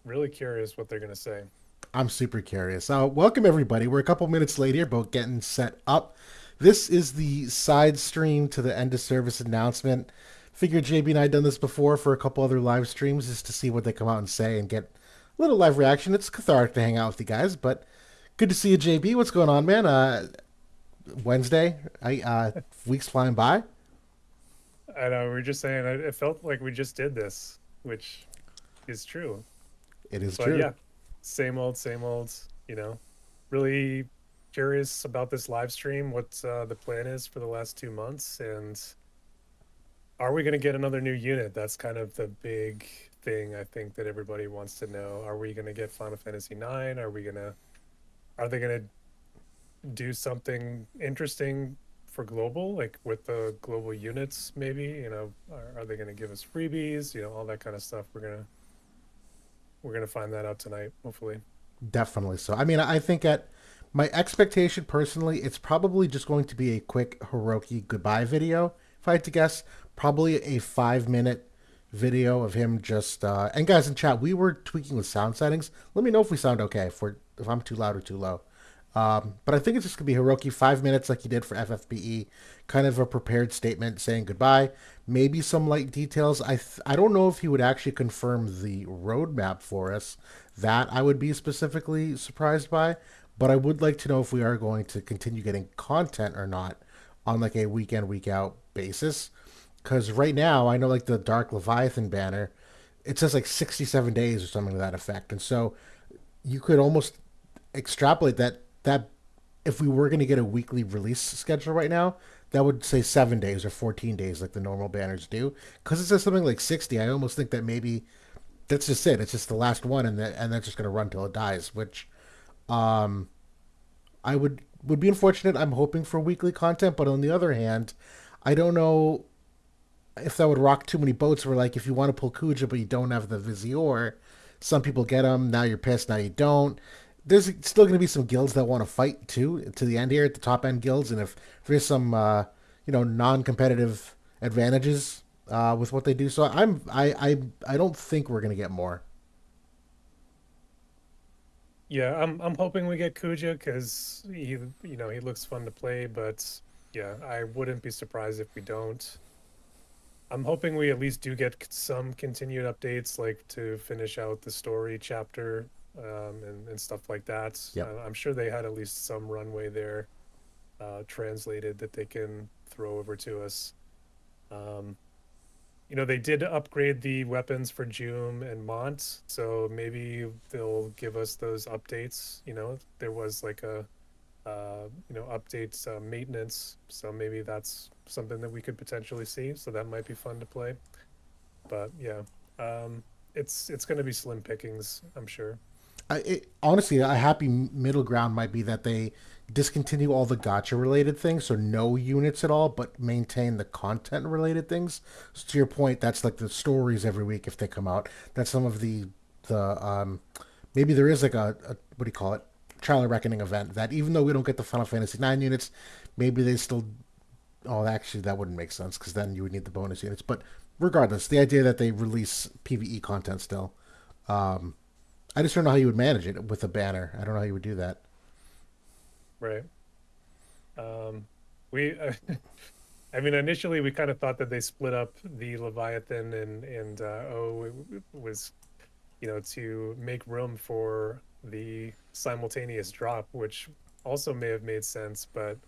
Really curious what they're gonna say. I'm super curious. Welcome everybody. We're a couple minutes late here, but getting set up. This is the side stream to the end of service announcement. Figured JB and I had done this before for a couple other live streams just to see what they come out and say and get a little live reaction. It's cathartic to hang out with you guys, but good to see you, JB. What's going on, man? Wednesday, weeks flying by. I know we are just saying it felt like we just did this, which is true. It is But true. yeah, same old, same old. You know, really curious about this live stream. What the plan is for the last 2 months, and are we gonna get another new unit? That's kind of the big thing I think that everybody wants to know. Are we gonna get Final Fantasy 9? Are they gonna do something interesting for global, like with the global units, maybe, are they going to give us freebies, all that kind of stuff. We're going to find that out tonight, hopefully. Definitely so. I mean, I think at my expectation personally, it's probably just going to be a quick Hiroki goodbye video. If I had to guess, probably a 5 minute video of him just. And guys in chat, we were tweaking with sound settings. Let me know if we sound okay. If I'm too loud or too low. But I think it's just gonna be Hiroki 5 minutes like he did for FFBE, kind of a prepared statement saying goodbye. Maybe some light details. I don't know if he would actually confirm the roadmap for us. That I would be specifically surprised by, but I would like to know if we are going to continue getting content or not on like a week in week out basis. Because right now I know like the Dark Leviathan banner, it says like 67 days or something to that effect, and so you could almost extrapolate that if we were going to get a weekly release schedule right now, that would say 7 days or 14 days like the normal banners do. Because it says something like 60, I almost think that maybe that's just it. It's just the last one, and that's just going to run till it dies. Which um, I would be unfortunate. I'm hoping for weekly content, but on the other hand, I don't know if that would rock too many boats. Where like if you want to pull Kuja but you don't have the Vizier, some people get them. Now you're pissed. Now you don't. There's still going to be some guilds that want to fight too to the end here at the top end guilds, and if there's some non-competitive advantages with what they do, so I don't think we're going to get more. Yeah, I'm hoping we get Kuja because he looks fun to play, but yeah, I wouldn't be surprised if we don't. I'm hoping we at least do get some continued updates, like to finish out the story chapter, and stuff like that. Yep. I'm sure they had at least some runway there, translated, that they can throw over to us. Um, they did upgrade the weapons for Joom and Mont, so maybe they'll give us those updates. There was like a updates, maintenance, so maybe that's something that we could potentially see. So that might be fun to play. But yeah, um, it's going to be slim pickings, I'm sure. Honestly, a happy middle ground might be that they discontinue all the gotcha related things, so no units at all, but maintain the content related things. So to your point, that's like the stories every week if they come out. That's some of the maybe there is like a what do you call it, trial and reckoning event that even though we don't get the Final Fantasy 9 units, maybe they still. Oh, actually, that wouldn't make sense because then you would need the bonus units. But regardless, the idea that they release PVE content still. Um, I just don't know how you would manage it with a banner. I don't know how you would do that. Right. We I mean, initially we kind of thought that they split up the Leviathan, and it was, to make room for the simultaneous drop, which also may have made sense, but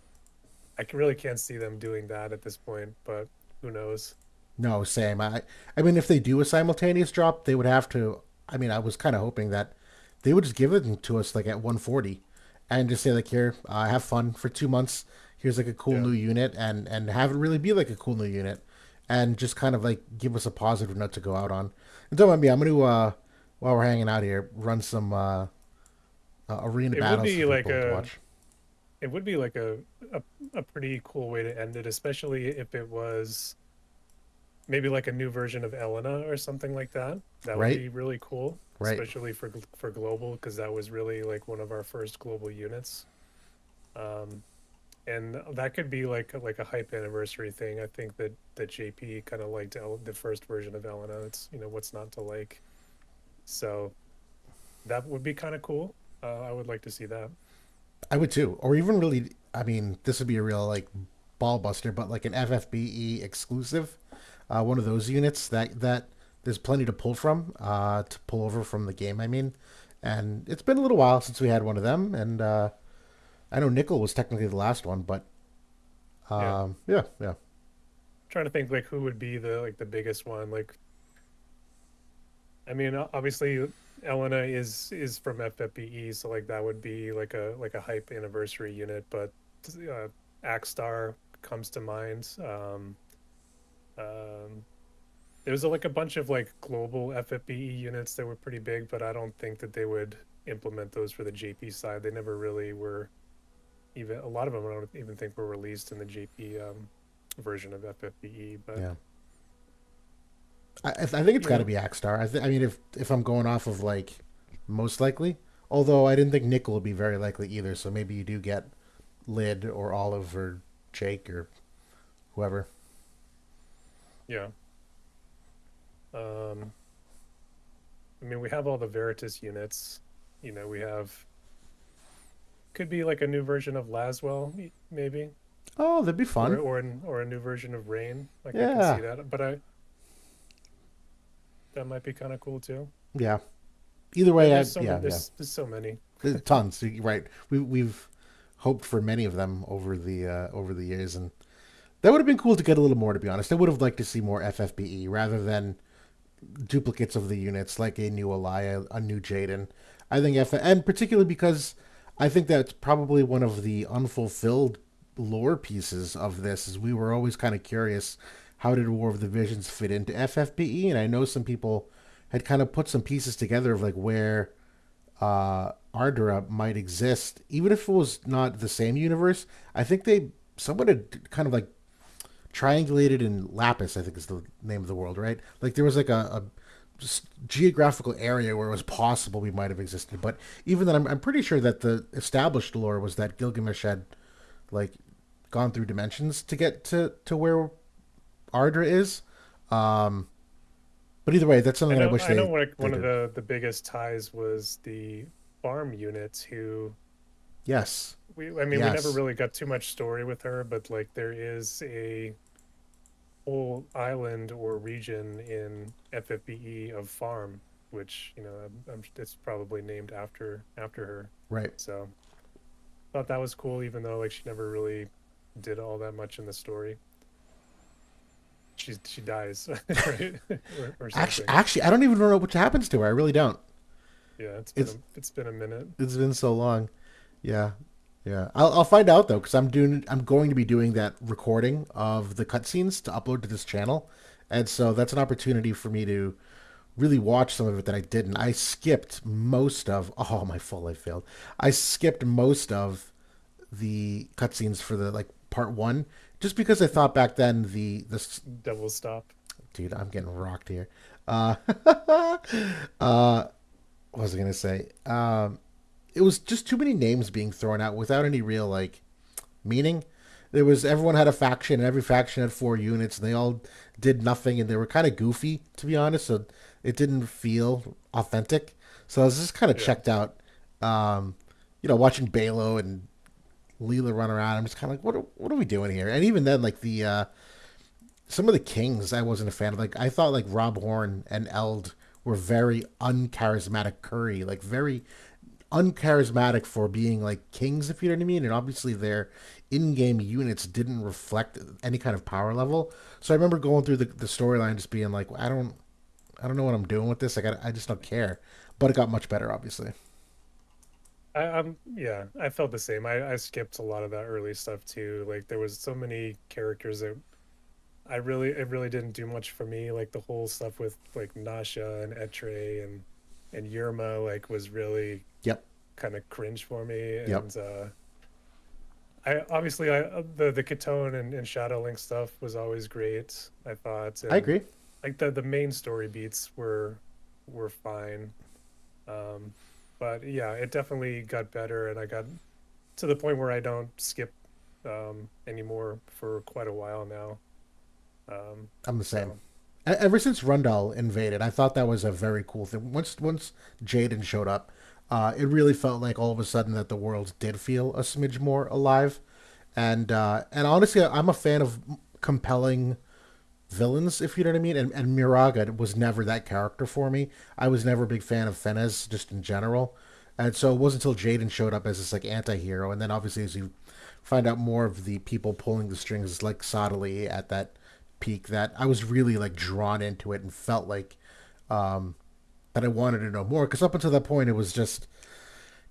really can't see them doing that at this point, but who knows? No, same. I mean, if they do a simultaneous drop, they would have to. I mean, I was kind of hoping that they would just give it to us like at 140, and just say like, here, have fun for 2 months. Here's like a cool Yeah. new unit, and have it really be like a cool new unit, and just kind of like give us a positive note to go out on. And don't mind me, I'm gonna while we're hanging out here, run some arena It would battles for be like people to a watch. it would be like a pretty cool way to end it, especially if it was maybe like a new version of Helena or something like that. That would Right, be really cool, right. especially for global, because that was really like one of our first global units. Um, and that could be like a hype anniversary thing. I think that JP kind of liked the first version of Helena. It's, what's not to like. So That would be kind of cool. I would like to see that. I would too, or even really. I mean, this would be a real like ball buster, but like an FFBE exclusive, one of those units that there's plenty to pull from, to pull over from the game. I mean, and it's been a little while since we had one of them, and I know Nickel was technically the last one, but Yeah, yeah, yeah. trying to think like who would be the like the biggest one. Like, I mean, obviously Helena is from FFBE, so like that would be like a hype anniversary unit. But uh, Axstar comes to mind. Um, there's like a bunch of like global FFBE units that were pretty big, but I don't think that they would implement those for the JP side. They never really were. Even a lot of them I don't even think were released in the JP version of FFBE. But Yeah. I think it's you got to know, be Axstar. I mean, if I'm going off of like most likely, although I didn't think Nickel would be very likely either. So maybe you do get Lid or Olive or Jake or whoever. yeah. Um, I mean, we have all the Veritas units. We have could be like a new version of Laswell, maybe, Oh, that'd be fun. or a new version of Rain. Like I can see Yeah, that, but I that might be kind of cool too. yeah. Either way, There's so many. yeah, yeah. There's so many. There's tons. You're right. We've hoped for many of them over the years, and that would have been cool to get a little more. To be honest, I would have liked to see more FFBE rather than duplicates of the units like a new Elia, a new Jaden. I think and particularly because I think that's probably one of the unfulfilled lore pieces of this is we were always kind of curious how did War of the Visions fit into FFBE, and I know some people had kind of put some pieces together of like where Ardra might exist, even if it was not the same universe. I think they someone had kind of like triangulated in Lapis, I think is the name of the world, right? Like there was like a just geographical area where it was possible we might have existed. But even then, I'm pretty sure that the established lore was that Gilgamesh had like gone through dimensions to get to where Ardra is. Um, but either way, that's something that I wish I know they one of did. the biggest ties was the farm units who Yes, I mean we never yes, really got too much story with her, but like there is a whole island or region in FFBE of farm, which it's probably named after her. right. So thought that was cool, even though like she never really did all that much in the story. She dies, right, or something. Actually, I don't even know what happens to her. I really don't. Yeah, It's it's been a minute. it's been so long. Yeah, yeah. I'll find out though, because I'm going to be doing that recording of the cutscenes to upload to this channel, and so that's an opportunity for me to really watch some of it that I didn't. I skipped most of. Oh, my full life failed. I skipped most of the cutscenes for the like part one, just because I thought back then Devil stop. dude, I'm getting rocked here. Uh, what was I gonna say? It was just too many names being thrown out without any real like meaning. There was everyone had a faction, and every faction had 4 units, and they all did nothing, and they were kind of goofy, to be honest. So it didn't feel authentic. So I was just kind of Yeah, checked out. Um, watching Balo and Leela run around, I'm just kind of like, what are we doing here? And even then, like the some of the kings, I wasn't a fan of. Like I thought, like Rob Horn and Eld were very uncharismatic Curry, like very uncharismatic for being like kings, if you know what I mean. And obviously their in-game units didn't reflect any kind of power level. So I remember going through the storyline just being like, I don't know what I'm doing with this. Like I just don't care. But it got much better, obviously. yeah, I felt the same. I skipped a lot of that early stuff too. Like there was so many characters that it really didn't do much for me. Like the whole stuff with like Nasha and Etre and Yerma like was really Yep, kind of cringe for me. yep. And I obviously the Katone and Shadow Link stuff was always great, I thought. I And agree. like the main story beats were fine. Um, but yeah, it definitely got better, and I got to the point where I don't skip anymore for quite a while now. I'm the same. So Ever since Rundle invaded, I thought that was a very cool thing. Once Jaden showed up, it really felt like all of a sudden that the world did feel a smidge more alive. And honestly, I'm a fan of compelling villains, if you know what I mean. And Miraga was never that character for me. I was never a big fan of Fenez just in general. And so it wasn't until Jaden showed up as this like anti-hero, and then obviously as you find out more of the people pulling the strings like Sottily at that peak, that I was really like drawn into it and felt like um, that I wanted to know more. Because up until that point, it was just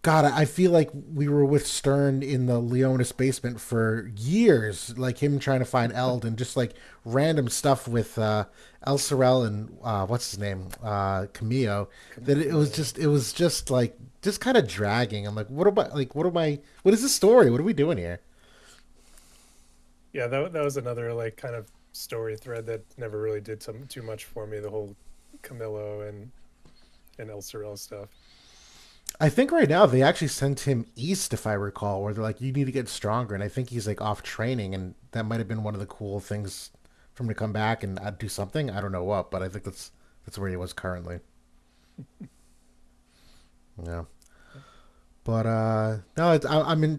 God, I feel like we were with Stern in the Leonis basement for years, like him trying to find Eld and just like random stuff with El Sorel and what's his name, Camillo. That Camille. it was just like just kind of dragging. I'm like, what is this story? What are we doing here? Yeah, that was another like kind of story thread that never really did too much for me. The whole Camillo and El Sorel stuff. I think right now they actually sent him east, if I recall, where they're like, you need to get stronger, and I think he's like off training, and that might have been one of the cool things for him to come back and do something. I don't know what, but I think that's where he was currently. Yeah, but no,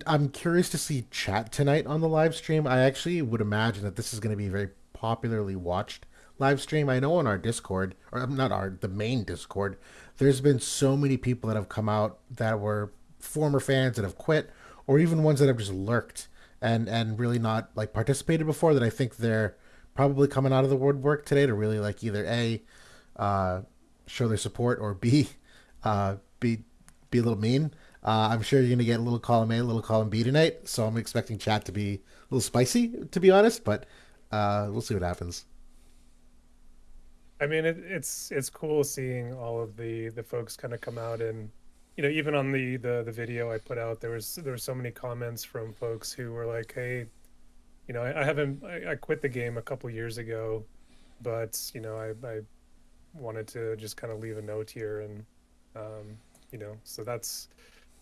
I'm curious to see chat tonight on the live stream. I actually would imagine that this is going to be a very popularly watched live stream. I know on our Discord, or not our the main Discord, there's been so many people that have come out that were former fans that have quit, or even ones that have just lurked and really not like participated before. That I think they're probably coming out of the woodwork today to really like either a uh, show their support or b be a little mean. I'm sure you're gonna get a little column A, a little column B tonight, so I'm expecting chat to be a little spicy, to be honest. But we'll see what happens. I mean, it's cool seeing all of the folks kind of come out and even on the video I put out, there were so many comments from folks who were like, "Hey, I haven't I quit the game a couple years ago, but I wanted to just kind of leave a note here and so that's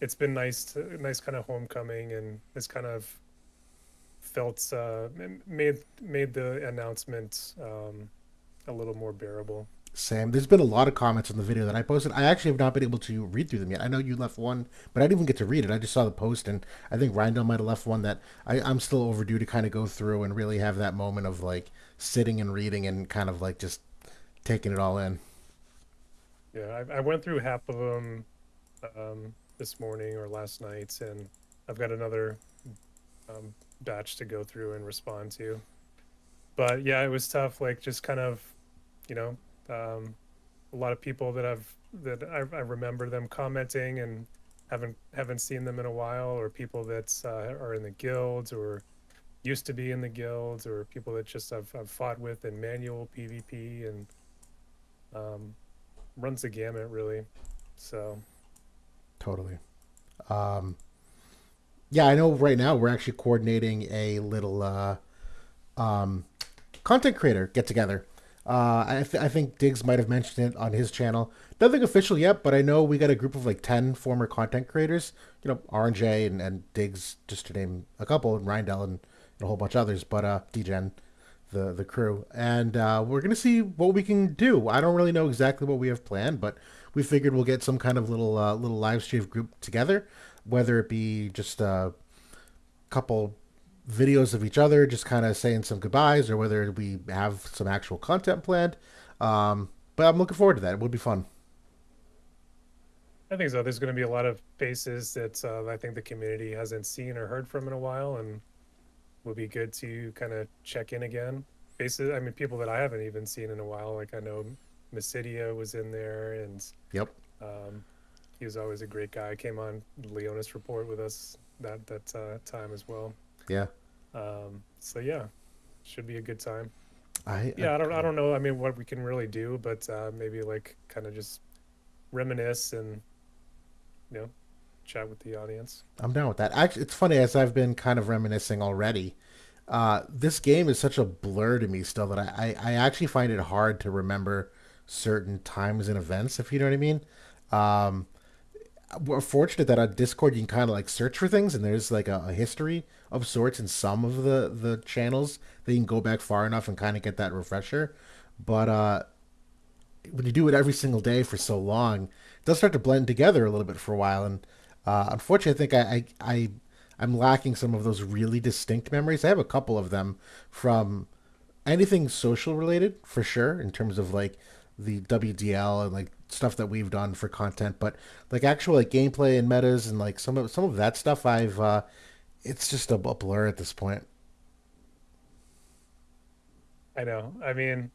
it's been nice kind of homecoming and it's kind of felt made the announcement a little more bearable. Sam, there's been a lot of comments on the video that I posted. I actually have not been able to read through them yet. I know you left one, but I didn't even get to read it. I just saw the post, and I think Rindell might have left one that I'm still overdue to kind of go through and really have that moment of like sitting and reading and kind of like just taking it all in. Yeah, I went through half of them this morning or last night, and I've got another um, batch to go through and respond to. But yeah, it was tough. Like just kind of, you know, um, a lot of people that I remember them commenting and haven't seen them in a while, or people that are in the guilds or used to be in the guilds, or people that just I've fought with in manual PvP and um, runs the gamut really. So Totally. Um, yeah, I know. Right now, we're actually coordinating a little um, content creator get together. I think Diggs might have mentioned it on his channel. Nothing official yet, but I know we got a group of like 10 former content creators. RNJ and Diggs, just to name a couple, and Rindell and a whole bunch of others, but DGen, the crew. And we're going to see what we can do. I don't really know exactly what we have planned, but we figured we'll get some kind of little live stream group together, whether it be just a couple videos of each other, just kind of saying some goodbyes, or whether we have some actual content planned. But I'm looking forward to that. It would be fun. I think so. There's going to be a lot of faces that I think the community hasn't seen or heard from in a while, and will be good to kind of check in again. Faces, I mean, people that I haven't even seen in a while. Like I know Mysidia was in there, and Yep. um, he was always a great guy. Came on Leonis Report with us that time as well. Yeah. So yeah, should be a good time. I Yeah, I agree. don't know. I mean, what we can really do, but maybe like kind of just reminisce and you know chat with the audience. I'm down with that. Actually, it's funny as I've been kind of reminiscing already. This game is such a blur to me still that I actually find it hard to remember certain times and events, if you know what I mean. Um, we're fortunate that on Discord you can kind of like search for things, and there's like a history of sorts in some of the channels that you can go back far enough and kind of get that refresher. But when you do it every single day for so long, it does start to blend together a little bit for a while. And unfortunately, I think I'm lacking some of those really distinct memories. I have a couple of them from anything social related for sure, in terms of like the WDL and like stuff that we've done for content, but like actual like gameplay and metas and like some of that stuff, I've it's just a blur at this point. I know. I mean,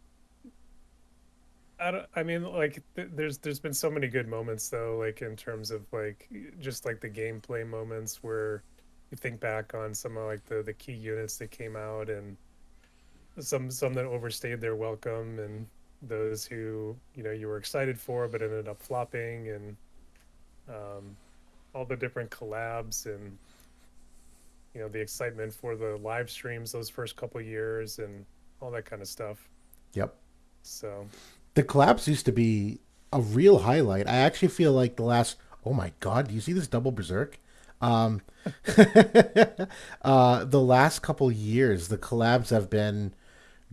I don't, I mean, like, there's been so many good moments though, like in terms of like just like the gameplay moments where you think back on some of like the key units that came out, and some that overstayed their welcome, and those who you were excited for but ended up flopping, and um, all the different collabs, and the excitement for the live streams those first couple years and all that kind of stuff. Yep. So The collapse used to be a real highlight. I actually feel like the last, oh my god, do you see this double berserk? Um, the last couple years, the collabs have been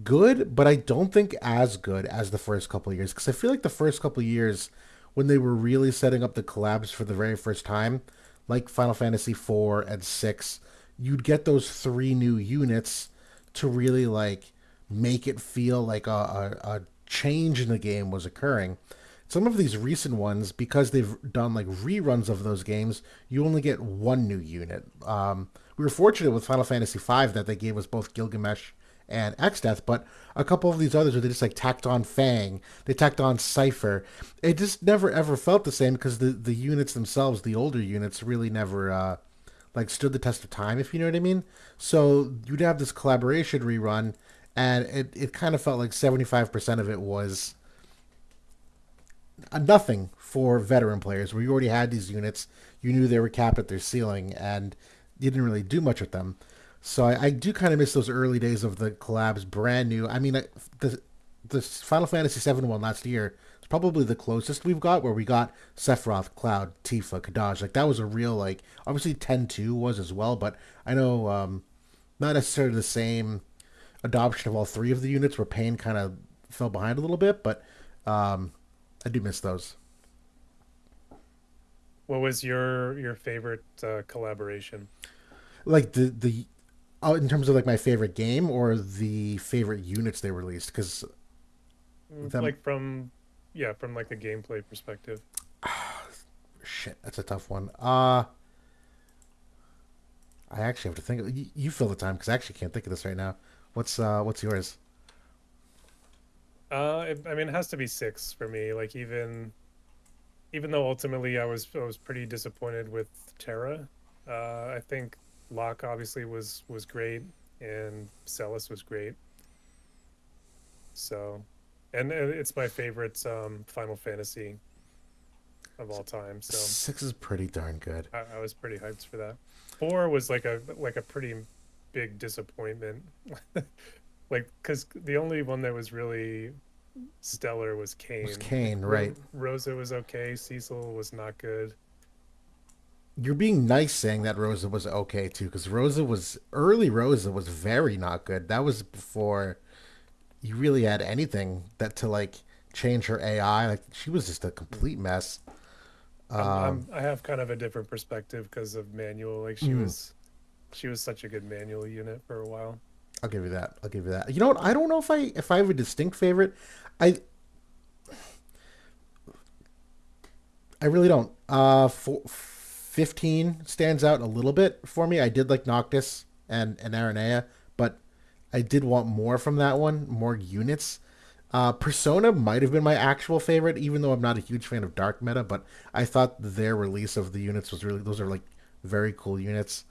good, but I don't think as good as the first couple years. Because I feel like the first couple years, when they were really setting up the collabs for the very first time, like Final Fantasy IV and VI, you'd get those three new units to really like make it feel like a change in the game was occurring. Some of these recent ones, because they've done like reruns of those games, you only get one new unit. We were fortunate with Final Fantasy V that they gave us both Gilgamesh and X-Death, but a couple of these others where they just like tacked on Fang, they tacked on Cypher. It just never ever felt the same because the units themselves, the older units, really never like stood the test of time, if you know what I mean. So you'd have this collaboration rerun, and it kind of felt like 75% of it was nothing for veteran players, where you already had these units, you knew they were capped at their ceiling, and you didn't really do much with them. So I do kind of miss those early days of the collabs, brand new. I mean, the Final Fantasy VII one last year is probably the closest we've got, where we got Sephiroth, Cloud, Tifa, Kadaj. Like that was a real like. Obviously, 10-2 was as well, but I know not necessarily the same adoption of all three of the units, where Pain kind of fell behind a little bit, but um, I do miss those. what was your favorite collaboration? Like the in terms of like my favorite game or the favorite units they released, because them Like from, yeah, from like a gameplay perspective. shit, that's a tough one. I actually have to think. You fill the time because I actually can't think of this right now. What's yours? I mean, it has to be six for me. Like, even though ultimately I was pretty disappointed with Terra. I think Locke obviously was great, and Celis was great. So, and it's my favorite Final Fantasy of all time. So 6 is pretty darn good. I was pretty hyped for that. Four was like a pretty big disappointment. Like, because the only one that was really stellar was It was Kane. Like Kane, right? Rosa was okay. Cecil was not good. You're being nice saying that Rosa was okay too, because Rosa was early. Rosa was very not good. That was before you really had anything that to like change her AI. Like she was just a Mm. complete mess. I have kind of a different perspective because of Manual. Like, Mm, she was such a good Manual unit for a while. I'll give you that. I'll give you that. You know what? I don't know if I have a distinct favorite. I I really don't. 15 stands out a little bit for me. I did like Noctis and Aranea, but I did want more from that one, more units. Persona might have been my actual favorite, even though I'm not a huge fan of Dark Meta, but I thought their release of the units was really, those are like very cool units.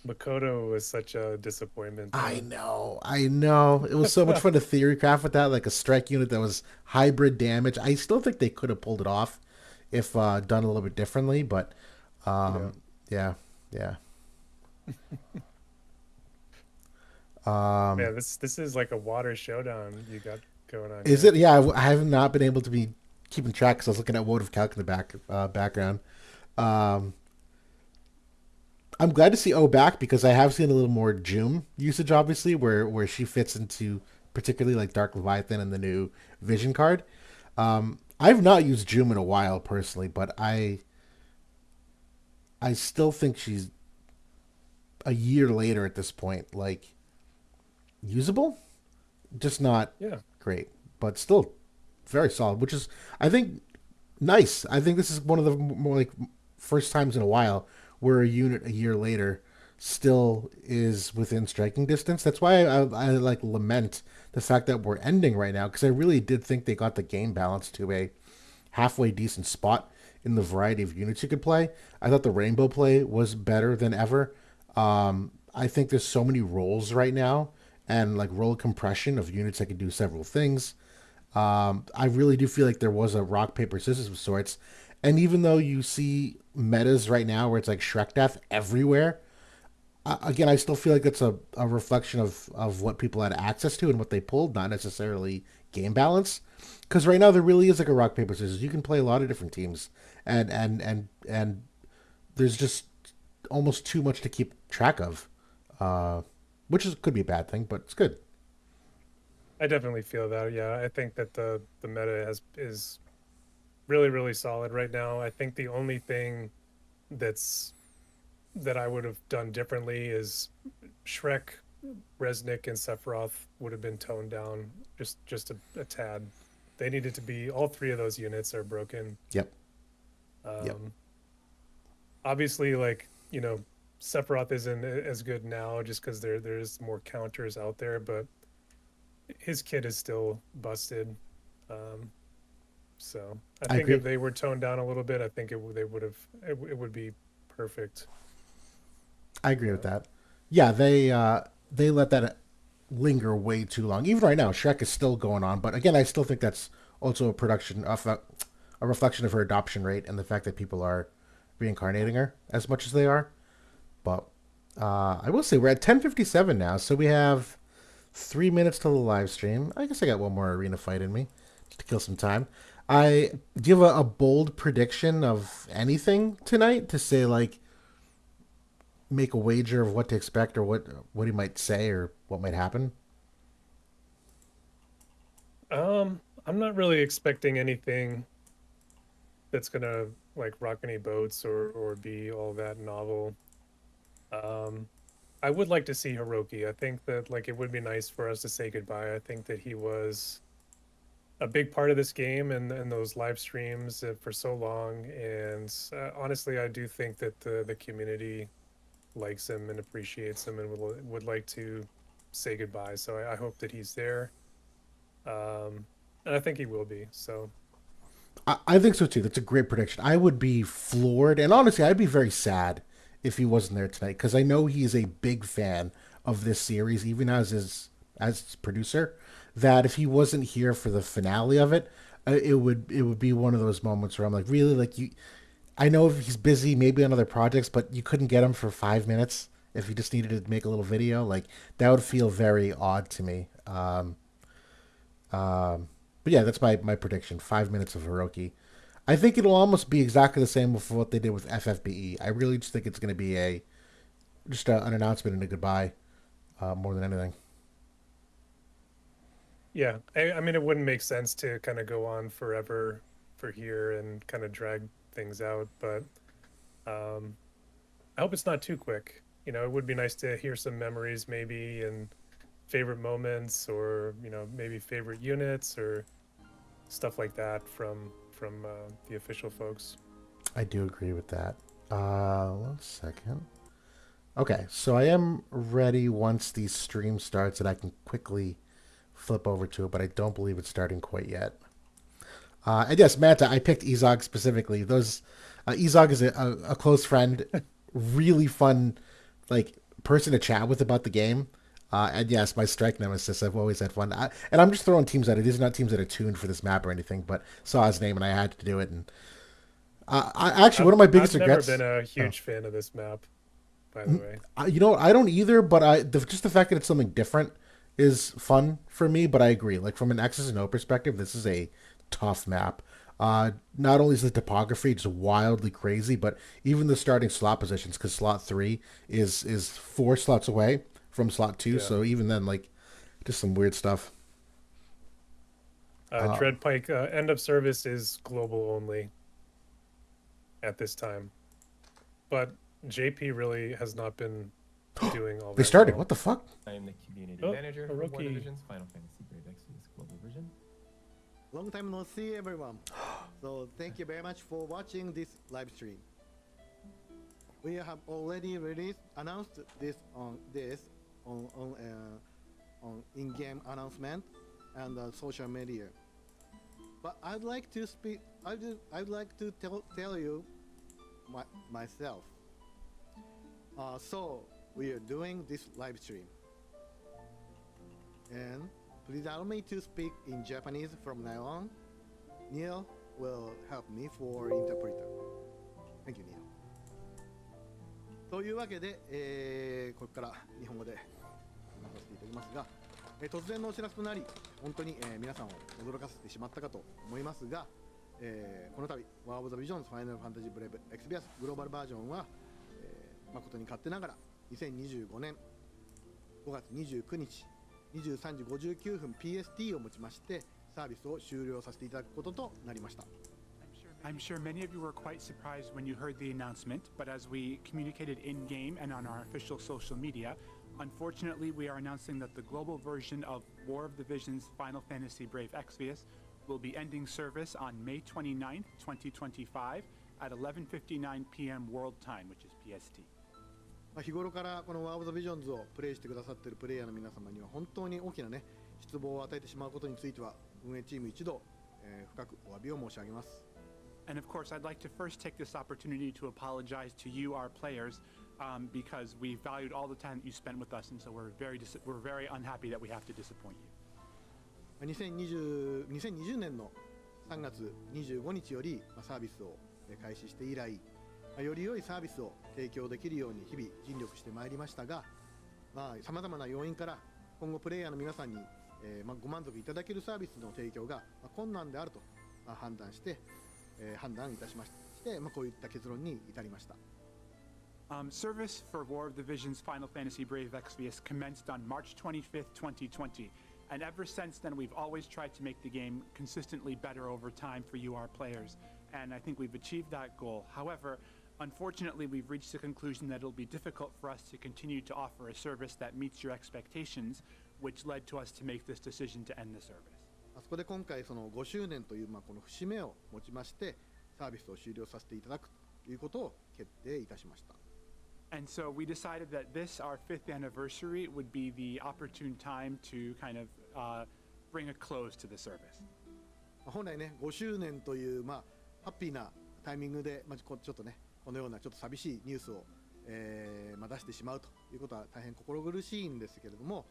Makoto was such a disappointment, I though. know, I know. It was so much fun to theory craft with that, like a strike unit that was hybrid damage. I still think they could have pulled it off if done a little bit differently, but Yeah. yeah, yeah. Um, Man, this is like a water showdown you got going on is here. it? Yeah, I have not been able to be keeping track because I was looking at Woe of Calc in the background. Um, I'm glad to see O back because I have seen a little more June usage, obviously, where she fits into particularly like Dark Leviathan and the new Vision card. I've not used Joom in a while personally, but I still think she's a year later at this point, like usable, just not Yeah, great, but still very solid. Which is, I think, nice. I think this is one of the more like first times in a while where a unit a year later still is within striking distance. That's why I like lament the fact that we're ending right now because I really did think they got the game balance to a halfway decent spot in the variety of units you could play. I thought the rainbow play was better than ever. I think there's so many roles right now and like role compression of units that can do several things. I really do feel like there was a rock paper scissors of sorts, and even though you see metas right now where it's like Shrek death everywhere, again I still feel like it's a reflection of what people had access to and what they pulled, not necessarily game balance. Because right now there really is like a rock paper scissors. You can play a lot of different teams, and there's just almost too much to keep track of, uh, which is could be a bad thing, but it's good. I definitely feel that. Yeah, I think that the meta has is really really solid right now. I think the only thing that's that I would have done differently is Shrek, Resnick, and Sephiroth would have been toned down just a tad. They needed to be all three of those units are broken. Yep. Yep. Um, Obviously, like Sephiroth isn't as good now just because there's more counters out there, but his kit is still busted. Um, so I I think agree. if they were toned down a little bit, I think they would have it would be perfect. I agree with Yeah. that. Yeah, they let that linger way too long. Even right now, Shrek is still going on, but again, I still think that's also a production of a reflection of her adoption rate and the fact that people are reincarnating her as much as they are. But I will say we're at 10:57 now, so we have 3 minutes till the live stream. I guess I got one more arena fight in me just to kill some time. I give a bold prediction of anything tonight to say like make a wager of what to expect or what he might say or what might happen. I'm not really expecting anything that's gonna like rock any boats or be all that novel. Um, I would like to see Hiroki. I think that like it would be nice for us to say goodbye. I think that he was a big part of this game and those live streams for so long. And honestly, I do think that the community likes him and appreciates him and would like to say goodbye. So I hope that he's there. Um, and I think he will be. So I think so too. That's a great prediction. I would be floored, and honestly, I'd be very sad if he wasn't there tonight because I know he is a big fan of this series, even as producer. That if he wasn't here for the finale of it, it would be one of those moments where I'm like, really, like you. I know if he's busy, maybe on other projects, but you couldn't get him for 5 minutes if you just needed to make a little video. Like that would feel very odd to me. But yeah, that's my prediction. 5 minutes of Hiroki. I think it'll almost be exactly the same with what they did with FFBE. I really just think it's going to be an announcement and a goodbye, more than anything. yeah, I mean, it wouldn't make sense to kind of go on forever for here and kind of drag things out, but um, I hope it's not too quick. It would be nice to hear some memories maybe and favorite moments or, maybe favorite units or stuff like that from the official folks. I do agree with that. 1 second. Okay, so I am ready once the stream starts, and I can quickly flip over to it, but I don't believe it's starting quite yet. And yes, Manta, I picked Ezog specifically. Those Ezog is a close friend, really fun, like person to chat with about the game. And yes, my strike nemesis. I've always had fun, and I'm just throwing teams out. These are not teams that are tuned for this map or anything, but saw his name and I had to do it. And I actually one I've of my biggest I've never been regrets. a Oh, huge fan of this map, by the way. you know what? I don't either, but just the fact that it's something different is fun for me. But I agree. Like from an X's and O perspective, this is a tough map. Not only is the topography just wildly crazy, but even the starting slot positions, because slot three is 4 slots away from slot two. Yeah. So even then, like, just some weird stuff. Dreadpike end of service is global only at this time, but JP really has not been doing all that. They started. Well. What the fuck? I am the community Oh, manager a for War rookie. Division's Final Fantasy Brave Exvius Global Version. Long time no see, everyone. So thank you very much for watching this live stream. We have already announced this on in-game announcement and social media. But I'd like to speak. I'd like to tell you myself. So we are doing this live stream, and please allow me to speak in Japanese from now on. Neil will help me for interpreter. Thank you, Neil. というわけで、ここから日本語で話させていただきますが、突然のお知らせとなり、本当に、皆さんを驚かせてしまったかと思いますが、この度、War of the Visions Final Fantasy Brave Exvius グローバルバージョンは、誠に勝手ながら2025年5月29日23時59分 PST をもちましてサービスを終了させていただくこととなりました。I'm sure many of you were quite surprised when you heard the announcement, but as we communicated in-game and on our official social media, unfortunately we are announcing that the global version of War of the Visions Final Fantasy Brave Exvius will be ending service on May 29th, 2025 at 11:59 p.m. World Time, which is PST. 日頃からこの War of the Visions をプレイしてくださっているプレイヤーの皆様には本当に大きなね失望を与えてしまうことについては運営チーム一同、深くお詫びを申し上げます。And of course, I'd like to first take this opportunity to apologize to you, our players, because we valued all the time that you spent with us, and so we're very unhappy that we have to disappoint you. 2020年の3月25日よりサービスを開始して以来、より良いサービスを提供できるように日々尽力してまいりましたが、様々な要因から今後プレイヤーの皆さんに、ご満足いただけるサービスの提供が困難であると判断いたしまして、こういった結論に至りました。Service for War of the Visions Final Fantasy Brave Exvius commenced on March 25th, 2020, and ever since then we've always tried to make the game consistently better over time for you, our players, and I think we've achieved that goal. However, unfortunately, we've reached the conclusion that it'll be difficult for us to continue to offer a service that meets your expectations, which led to us to make this decision to end the service. そこで今回その5周年というこの節目をもちましてサービスを終了させていただくということを決定いたしました。And so we decided that this, our 5th anniversary, would be the opportune time to kind of bring a close to the service. 本来ね5周年というハッピーなタイミングでちょっとねこのようなちょっと寂しいニュースを、出してしまうということは大変心苦しいんですけれども、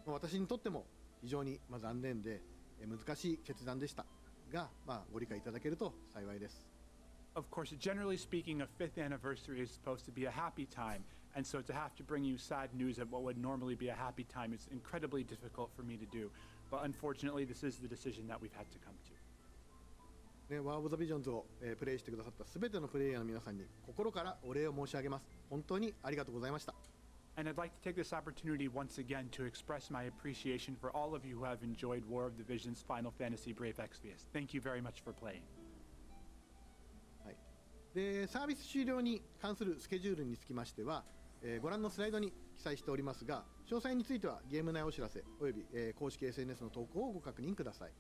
私にとっても非常に残念で難しい決断でしたが、ご理解いただけると幸いです。Of course, generally speaking, a 5th anniversary is supposed to be a happy time, and so to have to bring you sad news at what would normally be a happy time is incredibly difficult for me to do. But unfortunately, this is the decision that we've had to come to. ワーオブザビジョンズを、プレイしてくださったすべてのプレイヤーの皆さんに心からお礼を申し上げます。本当にありがとうございました。And I'd like to take this opportunity once again to express my appreciation for all of you who have enjoyed War of the Visions Final Fantasy Brave Exvius. Thank you very much for playing. でサービス終了に関するスケジュールにつきましては、ご覧のスライドに記載しておりますが、詳細についてはゲーム内お知らせおよび、公式 SNS の投稿をご確認ください。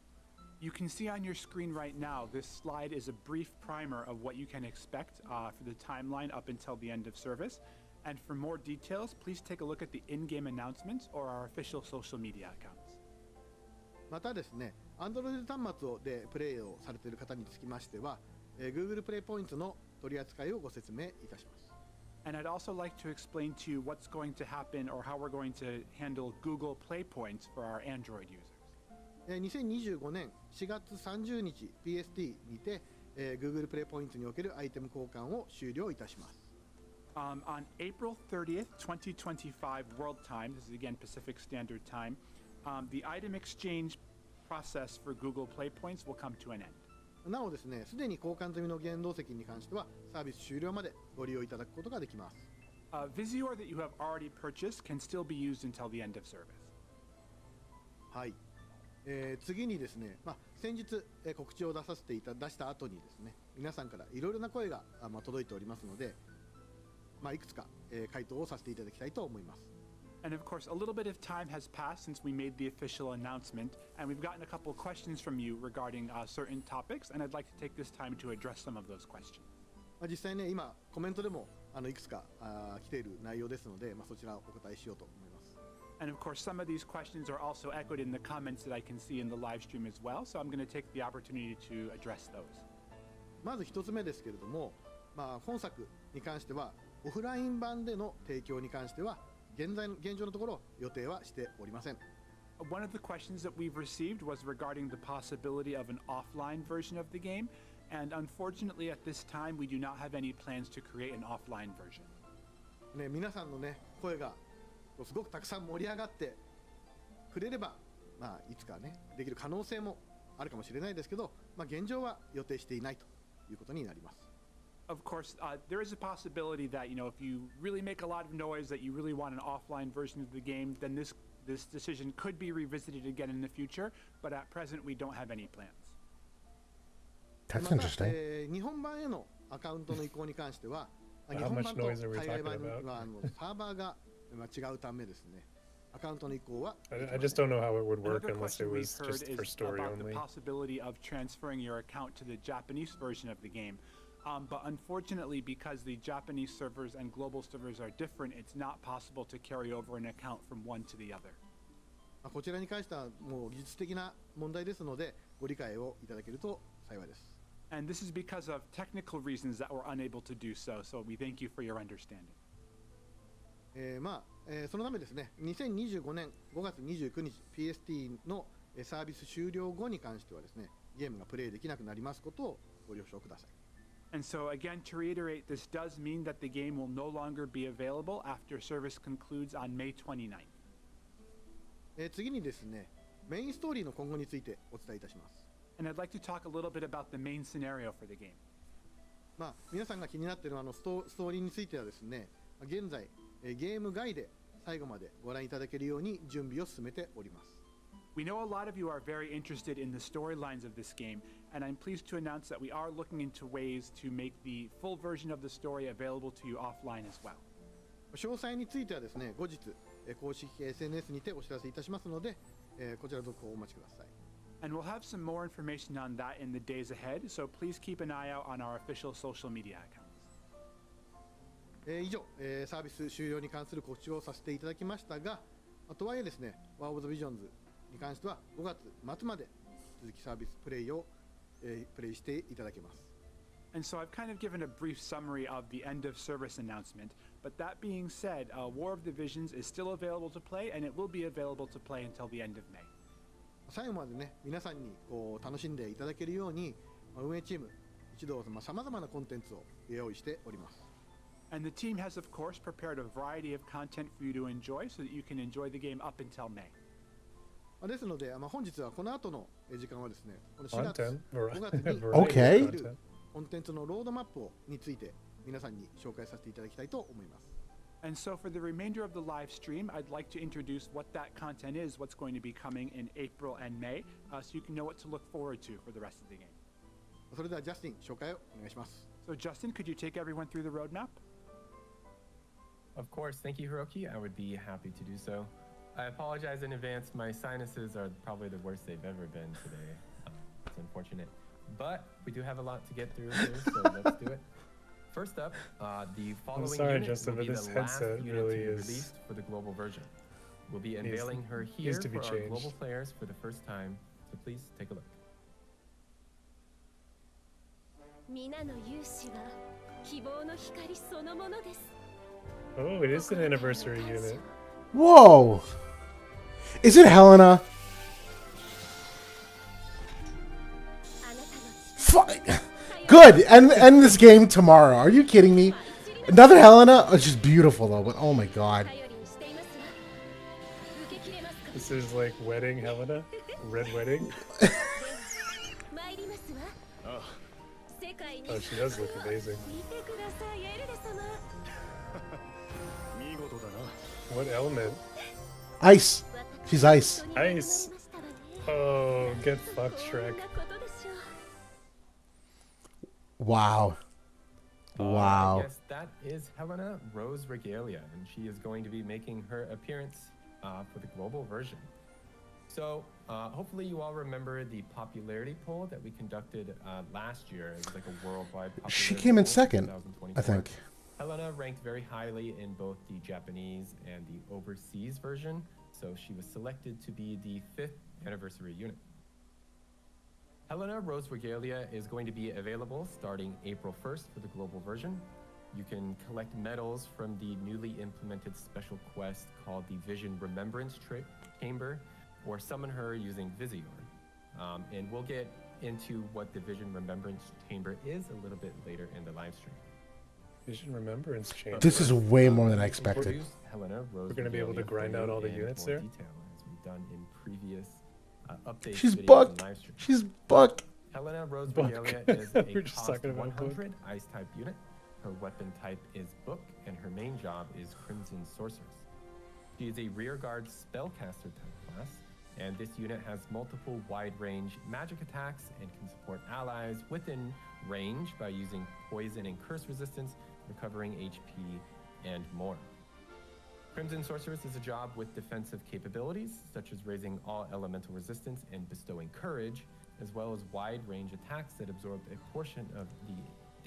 You can see on your screen right now, this slide is a brief primer of what you can expect for the timeline up until the end of service. And for more details, please take a look at the in-game announcements or our official social media accounts. またですね、Android 端末でプレイをされている方につきましては、Google プレイポイントの取り扱いをご説明いたします。And I'd also like to explain to you what's going to happen or how we're going to handle Google Play Points for our Android users. 2025年4月30日 PST にて、Google プレイポイントにおけるアイテム交換を終了いたします。On April 30th, 2025 World Time, this is again Pacific Standard Time, the item exchange process for Google Play Points will come to an end. なおですね、すでに交換済みの原動石に関してはサービス終了までご利用いただくことができます。Visior that you have already purchased can still be used until the end of service. はい。次にですね、先日、告知を出した後にですね、皆さんからいろいろな声が、届いておりますので、いくつか、回答をさせていただきたいと思います。And of course, a little bit of time has passed since we made the official announcement, and we've gotten a couple of questions from you regarding certain topics, and I'd like to take this time to address some of those questions. 実際ね、今コメントでもいくつか来ている内容ですので、そちらをお答えしようと思います。And of course, some of these questions are also echoed in the comments that I can see in the live stream as well, so I'm going to take the opportunity to address those. まず一つ目ですけれども、本作に関してはオフライン版での提供に関しては現状のところ予定はしておりません。One of the questions that we've received was regarding the possibility of an offline version of the game, and unfortunately at this time we do not have any plans to create an offline version. ね、皆さんのね声がすごくたくさん盛り上がってくれれば、いつかねできる可能性もあるかもしれないですけど、現状は予定していないということになります。Of course, there is a possibility that, if you really make a lot of noise that you really want an offline version of the game, then this decision could be revisited again in the future, but at present we don't have any plans. That's また、 interesting. 日本版へのアカウントの移行に関しては、日 How 本 much 版と noise are we 海外 talking 版 about? はサーバーが違うためですね、アカウントの移行は I just don't know how it would work Another unless it question we've was heard just for is story about the only. possibility of transferring your account to the Japanese version of the game. But unfortunately, because the Japanese servers and global servers are different, it's not possible to carry over an account from one to the other. こちらに関してはもう技術的な問題ですので、ご理解をいただけると幸いです。And this is because of technical reasons that we're unable to do so, so we thank you for your understanding. そのためですね、2025年5月29日 PST のサービス終了後に関してはですね、ゲームがプレイできなくなりますことをご了承ください。And so again, to reiterate, this does mean that the game will no longer be available after service concludes on May 29th. 次にですね、メインストーリーの今後についてお伝えいたします。And I'd like to talk a little bit about the main scenario for the game. 皆さんが気になっているストーリーについてはですね、現在ゲーム外で最後までご覧いただけるように準備を進めております。We know a lot of you are very interested in the storylines of this game, and I'm pleased to announce that we are looking into ways to make the full version of the story available to you offline as well. 詳細についてはですね、後日公式 SNS にてお知らせいたしますので、こちら続報をお待ちください。And we'll have some more information on that in the days ahead, so please keep an eye out on our official social media accounts. 以上、サービス終了に関する告知をさせていただきましたが、とはいえですね、War of the Visions に関しては5月末まで続きサービスプレイを、プレイしていただけます。And so I've kind of given a brief summary of the end of service announcement, but that being said, War of the Visions is still available to play, and it will be available to play until the end of May. 最後までね、皆さんに楽しんでいただけるように、運営チーム一同さまざまなコンテンツを用意しております。And the team has, of course, prepared a variety of content for you to enjoy so that you can enjoy the game up until May. ですので、本日はこの後の時間はですね、この4月 Content? 5月に Okay. できるコンテンツのロードマップについて皆さんに紹介させていただきたいと思います。And so for the remainder of the live stream, I'd like to introduce what that content is, what's going to be coming in April and May, so you can know what to look forward to for the rest of the game. それではジャスティン紹介をお願いします。So Justin, could you take everyone through the roadmap? Of course, thank you, Hiroki. I would be happy to do so. I apologize in advance. My sinuses are probably the worst they've ever been today. It's unfortunate. But we do have a lot to get through here, so let's do it. First up, the following sorry, unit Justin, will be but this the last headset unit really to be is- released for the global version. We'll be Needs- unveiling her here needs to be for our changed. global players for the first time, so please take a look. 皆の勇姿は希望の光そのものです。 Oh, it is an anniversary unit. Whoa! Is it Helena? あなたの Fuck. Good. End this game tomorrow. Are you kidding me? Another Helena? Oh, she's beautiful though, but oh my god. 頼りにしていますわ。受け切れますか。 This is like wedding Helena? Red wedding? 参りますわ。世界に Oh, she does look amazing. 見てください、エルレ様。 What element? Ice. She's ice. 本当に Ice. 思いましたわね。Oh, get fucked, Shrek. こんなことでしょう Wow. Wow. Yes, that is Helena Rose Regalia, and she is going to be making her appearance for the global version. So hopefully you all remember the popularity poll that we conducted last year. It was like a worldwide popularity She came in poll for second, 2024. I think. Helena ranked very highly in both the Japanese and the overseas version, so she was selected to be the 5th anniversary unit. Helena Rose Regalia is going to be available starting April 1st for the global version. You can collect medals from the newly implemented special quest called the Vision Remembrance Chamber, or summon her using Visior. And we'll get into what the Vision Remembrance Chamber is a little bit later in the live stream. Vision Remembrance Chamber. This is way more than I expected. Introduce Helena Rose We're gonna be able to Regalia grind for out you all the in units more there? detail, as we've done in previous updates. She's videos, booked. and live streams. She's booked. Helena Rose Book. Regalia is a We're just cost talking about 100 ice type unit. Her weapon type is book, and her main job is Crimson Sorceress. She is a rear guard spellcaster type class, and this unit has multiple wide range magic attacks and can support allies within range by using poison and curse resistance, recovering HP, and more. Crimson Sorceress is a job with defensive capabilities, such as raising all elemental resistance and bestowing courage, as well as wide range attacks that absorb a portion of the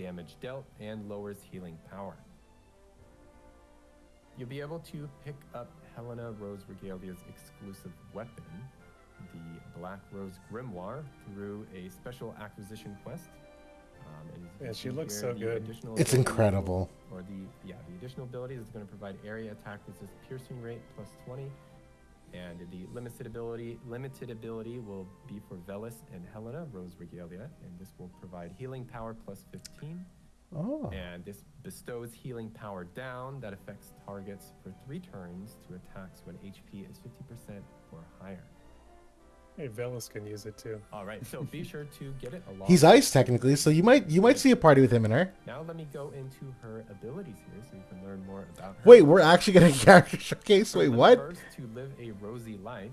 damage dealt and lowers healing power. You'll be able to pick up Helena Rose Regalia's exclusive weapon, the Black Rose Grimoire, through a special acquisition quest. And as you Yeah, can she see looks here, so the good. additional It's abilities incredible. Or the additional abilities is going to provide area attack resist piercing rate plus 20. And the limited ability will be for Velis and Helena Rose Regalia, and this will provide healing power plus 15. Oh. And this bestows healing power down that affects targets for 3 turns to attacks when HP is 50% or higher. Hey, Velis can use it too. All right, so be sure to get it along. He's ice technically, so you might see a party with him and her. Now let me go into her abilities here so you can learn more about her. Wait, we're actually getting a character showcase? Her Wait, limit what? burst to live a rosy life,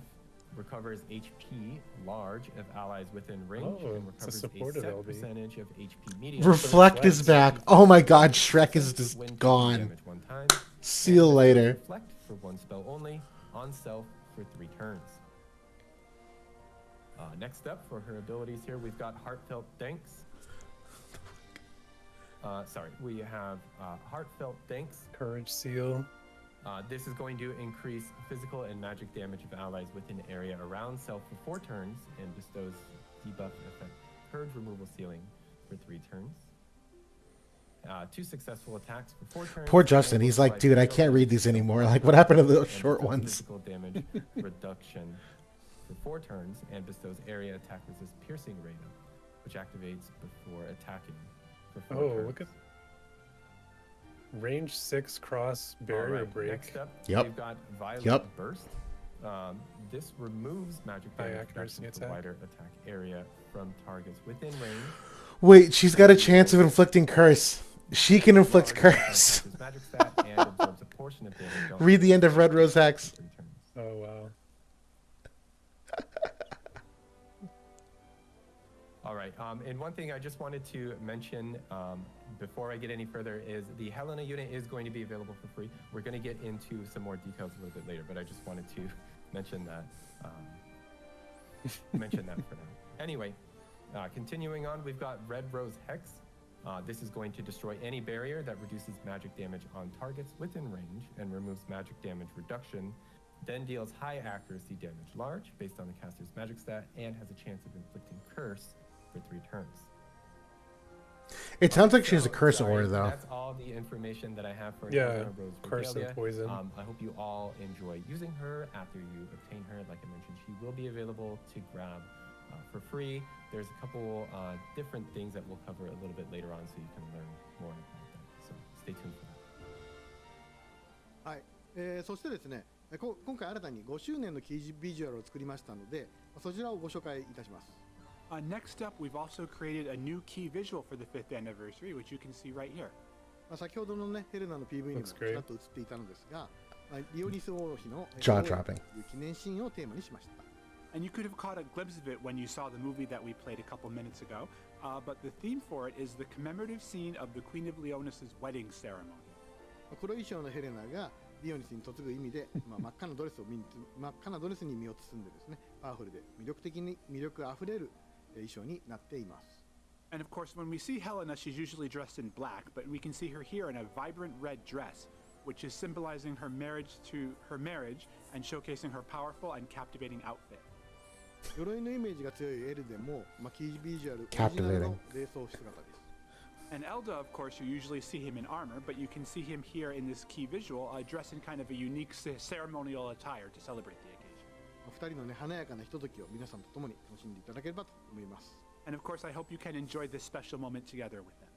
recovers HP large of allies within range, Oh, and it's a recovers a supportive set LB. percentage of HP medium. Reflect is back. Oh my god, Shrek is just When taking gone. damage one time, See you and later. Reflect for 1 spell only, on self for 3 turns. Next up for her abilities here, we've got Heartfelt Thanks. We have Heartfelt Thanks. Courage Seal. This is going to increase physical and magic damage of allies within area around self for 4 turns and bestows debuff effect purge removal ceiling for 3 turns. 2 successful attacks for 4 turns. Poor Justin, and will he's like, provide dude, I physical can't read damage these for anymore. 4 Like, what happened to the and short bestows ones? Physical damage reduction for 4 turns and bestows area attack resist piercing rate up, which activates before attacking for 4 Oh, turns. look at range 6 cross barrier Alright, break. Next up, Yep. we've got Violet Yep. Burst. This removes magic High damage accuracy reduction for attack. wider attack area from targets within range. Wait, she's got a chance of inflicting curse. She can inflict Large attack curse. reduces magic stat and absorbs a portion of damage dealt Read the end of Red Rose Hex. for 3 turns. Oh wow. All right, and one thing I just wanted to mention before I get any further is the Helena unit is going to be available for free. We're going to get into some more details a little bit later, but I just wanted to mention that for now. Anyway, continuing on, we've got Red Rose Hex. This is going to destroy any barrier that reduces magic damage on targets within range and removes magic damage reduction, then deals high accuracy damage large based on the caster's magic stat and has a chance of inflicting curse for 3 turns. It sounds like she has a So, curse sorry, aura, though. That's all the information that I have for Yeah, Helena Rose curse and Regalia. poison. I hope you all enjoy using her after you obtain her. Like I mentioned, she will be available to grab for free. There's a couple different things that we'll cover a little bit later on, so you can learn more about that. So stay tuned for that. はい、そしてですね、今回新たに5周年のキービジュアルを作りましたので、そちらをご紹介いたします。Next up, we've also created a new key visual for the 5th anniversary, which you can see right here. 先ほどのね、ヘレナの PV にも Looks ち great. らっと映っていたのですが、リオニス王妃の Jaw dropping. という記念シーンをテーマにしました。And you could have caught a glimpse of it when you saw the movie that we played a couple minutes ago. But the theme for it is the commemorative scene of the Queen of Leonis's wedding ceremony. 黒衣装のヘレナがリオニスに嫁ぐ意味で、真っ赤なドレスに身を包んでですね、パワフルで魅力あふれる衣装になっています。 And of course, when we see Helena, she's usually dressed in black, but we can see her here in a vibrant red dress, which is symbolizing her marriage and showcasing her powerful and captivating outfit. 鎧のイメージが強いエルデも、キービジュアルオリジナルの礼装姿です。 And Elda, of course, you usually see him in armor, but you can see him here in this key visual, dressed in kind of a unique ceremonial attire to celebrate the occasion. 二人のね、華やかなひとときを皆さんと共に楽しんでいただければと思います。 And of course, I hope you can enjoy this special moment together with them.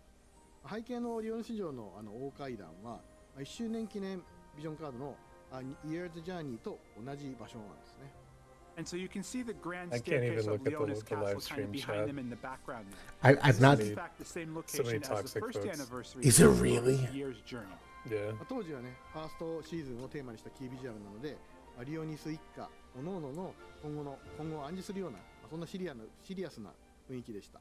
背景のリオン市場の大階段は、1周年記念ビジョンカードのYear's Journey と同じ場所なんですね。 And so you can see the grand I can't even staircase of look at Leonis the Castle live kind stream of chat. behind them in the background there. I've This not. is in fact the same location as the toxic first folks. anniversary Is it of really? Year's Journey. Yeah. 当時はね、ファーストシーズンをテーマにしたキービジュアルなので、リオニス一家各々の今後を暗示するような、そんなシリアスな雰囲気でした。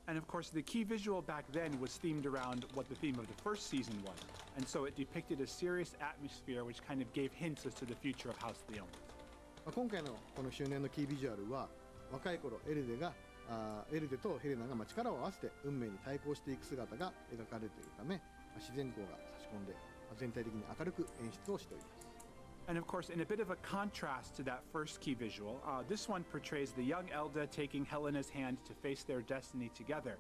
And of course, the key visual back then was themed around what the theme of the first season was. And so it depicted a serious atmosphere which kind of gave hints as to the future of House Leon. 今回のこの周年のキービジュアルは、若い頃エルデとヘレナが力を合わせて運命に対抗していく姿が描かれているため、自然光が差し込んで全体的に明るく演出をしております。 And of course, in a bit of a contrast to that first key visual, this one portrays the young Elda taking Helena's hand to face their destiny together.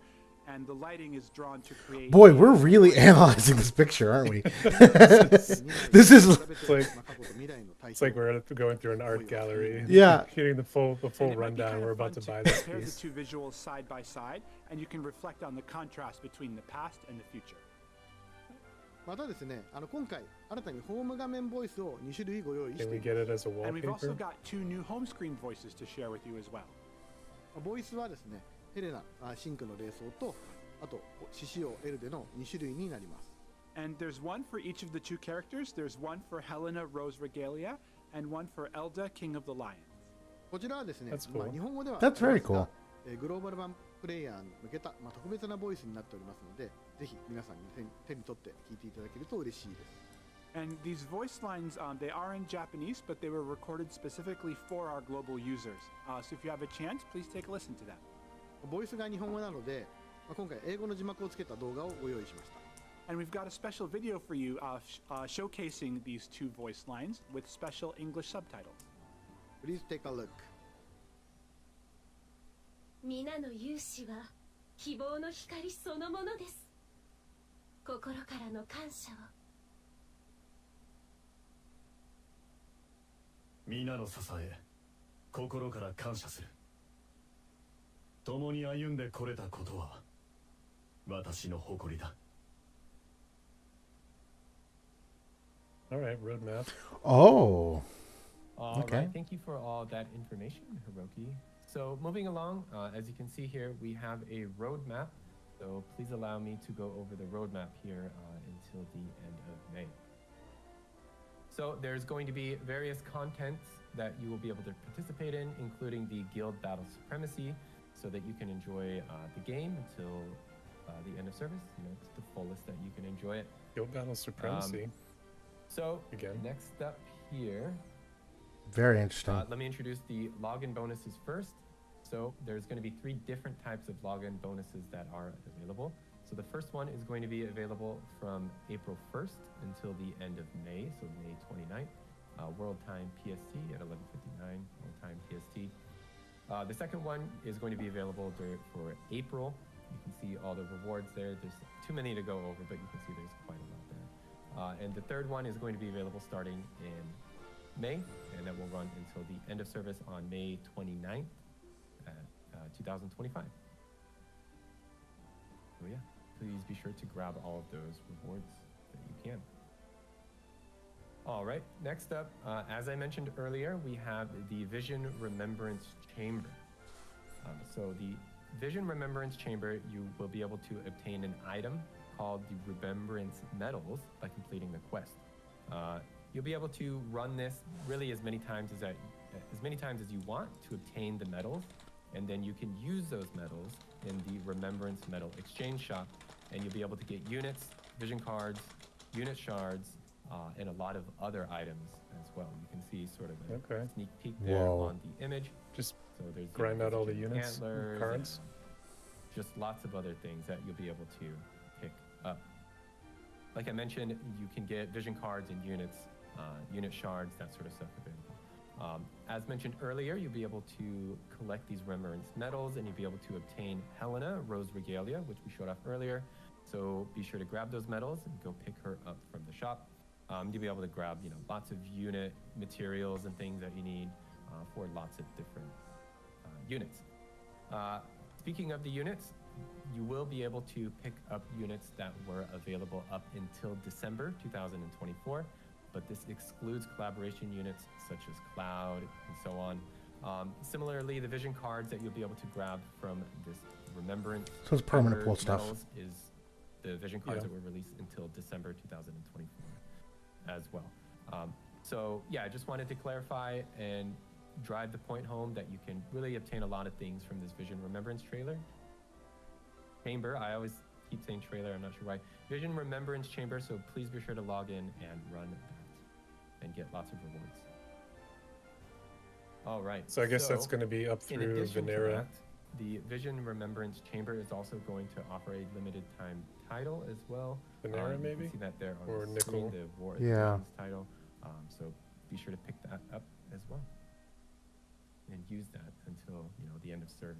And the lighting is drawn to create... Boy, we're really analyzing this picture, aren't we? This is. It's like we're going through an art gallery. Yeah. Getting the full And it might be rundown. kind We're of about fun to buy this compare the piece. two visuals side by side, and you can reflect on the contrast between the past and the future. またですね、今回新たにホーム画面ボイスを2種類ご用意し Can て we い get ま it as a And we've also wallpaper? got two new home screen voices to share with you as well. す。ボイスはですね、ヘレナ、シンクの礼装と、あと獅子王エルデの2種類になります。 And there's one for each of the two characters. There's one for Helena, Rose Regalia, and one for Elda, King of the Lions. こちらはですね、 That's cool. 日本語では That's very ありますが cool. グローバル版プレイヤーに向けた、特別なボイスになっておりますので、ぜひ皆さんに手に取って聞いていただけると嬉しいです。 And these voice lines, they are in Japanese, but they were recorded specifically for our global users. So if you have a chance, please take a listen to them. ボイスが日本語なので、今回英語の字幕をつけた動画をご用意しました。 And we've got a special video for you showcasing these two voice lines with special English subtitles. Please take a look. 皆の勇姿は希望の光そのものです。心からの感謝を。皆の支え、心から感謝する。共に歩んでこれたことは私の誇りだ。All right, roadmap. Oh. All Okay. right, thank you for all that information, Hiroki. So moving along, as you can see here, we have a roadmap. So please allow me to go over the roadmap here until the end of May. So there's going to be various contents that you will be able to participate in, including the Guild Battle Supremacy, so that you can enjoy the game until the end of service, to the fullest that you can enjoy it. Guild Battle Supremacy. So Again. next up here, Very interesting. let me introduce the login bonuses first. So there's going to be 3 different types of login bonuses that are available. So the first one is going to be available from April 1st until the end of May, so May 29th, World Time PST at 11:59 World Time PST. The second one is going to be available for April. You can see all the rewards there. There's too many to go over, but you can see there's quite a lot there. And the third one is going to be available starting in May, and that will run until the end of service on May 29th at 2025. So yeah, please be sure to grab all of those rewards that you can. All right, next up, as I mentioned earlier, we have the Vision Remembrance Chamber. So the Vision Remembrance Chamber, you will be able to obtain an item called the Remembrance Medals by completing the quest. You'll be able to run this really as many times as many times as you want to obtain the medals, and then you can use those medals in the Remembrance Medal Exchange Shop, and you'll be able to get units, vision cards, unit shards, and a lot of other items as well. You can see sort of a Okay. sneak peek there Whoa. on the image. Just So there's grind out all the Visage units and antlers, cards. just lots of other things that you'll be able to pick up. Like I mentioned, you can get vision cards and units, unit shards, that sort of stuff available. As mentioned earlier, you'll be able to collect these remembrance medals, and you'll be able to obtain Helena, Rose Regalia, which we showed off earlier. So be sure to grab those medals and go pick her up from the shop. You'll be able to grab, lots of unit materials and things that you need for lots of different units. Speaking of the units, you will be able to pick up units that were available up until December 2024, but this excludes collaboration units such as Cloud and so on. Similarly, the vision cards that you'll be able to grab from this Remembrance So it's permanent Chamber pool stuff. medals is the vision cards Yeah. that were released until December 2024 as well. So yeah, I just wanted to clarify and drive the point home that you can really obtain a lot of things from this Vision Remembrance Chamber. I always keep saying trailer, I'm not sure why. Vision Remembrance Chamber, so please be sure to log in and run that and get lots of rewards. All right. So I guess that's going to be up In through addition to Venera. that, the Vision Remembrance Chamber is also going to offer a limited time title as well. Venera, You maybe? can see that there on Or the screen, Nickel. the War of the Yeah. Visions title. So be sure to pick that up as well and use that until the end of service.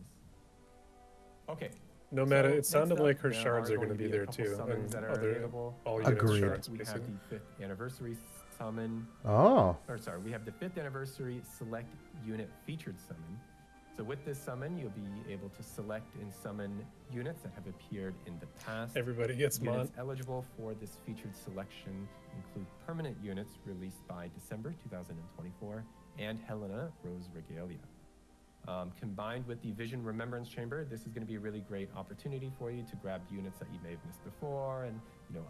Okay. No matter, so it next sounded up, like her there shards are going to to be a there couple too, summons and that are other available. all unit Agreed. shards We have basically. the 5th anniversary summon. Oh. We have the 5th anniversary select unit featured summon. So with this summon, you'll be able to select and summon units that have appeared in the past. Everybody gets mon. Units eligible for this featured selection include permanent units released by December 2024 and Helena, Rose Regalia. Combined with the Vision Remembrance Chamber, this is going to be a really great opportunity for you to grab units that you may have missed before and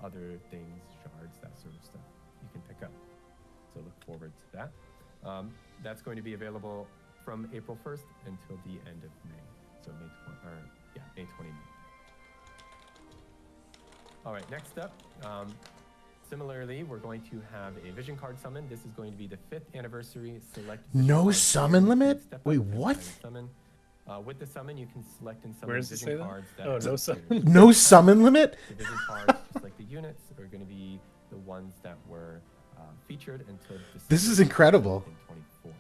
other things, shards, that sort of stuff you can pick up. So look forward to that. That's going to be available from April 1st until the end of May. So May 29th. All right, next up, similarly, we're going to have a vision card summon. This is going to be the 5th anniversary select. Vision No card summon tier. limit? Step up Wait, and what? find a Summon. With the summon, you can select and summon Where does it say vision that? cards that Oh, have no appeared summon. in the No past. summon limit? The vision cards, just like the units, are going to be the ones that were featured until December This is incredible. 2024.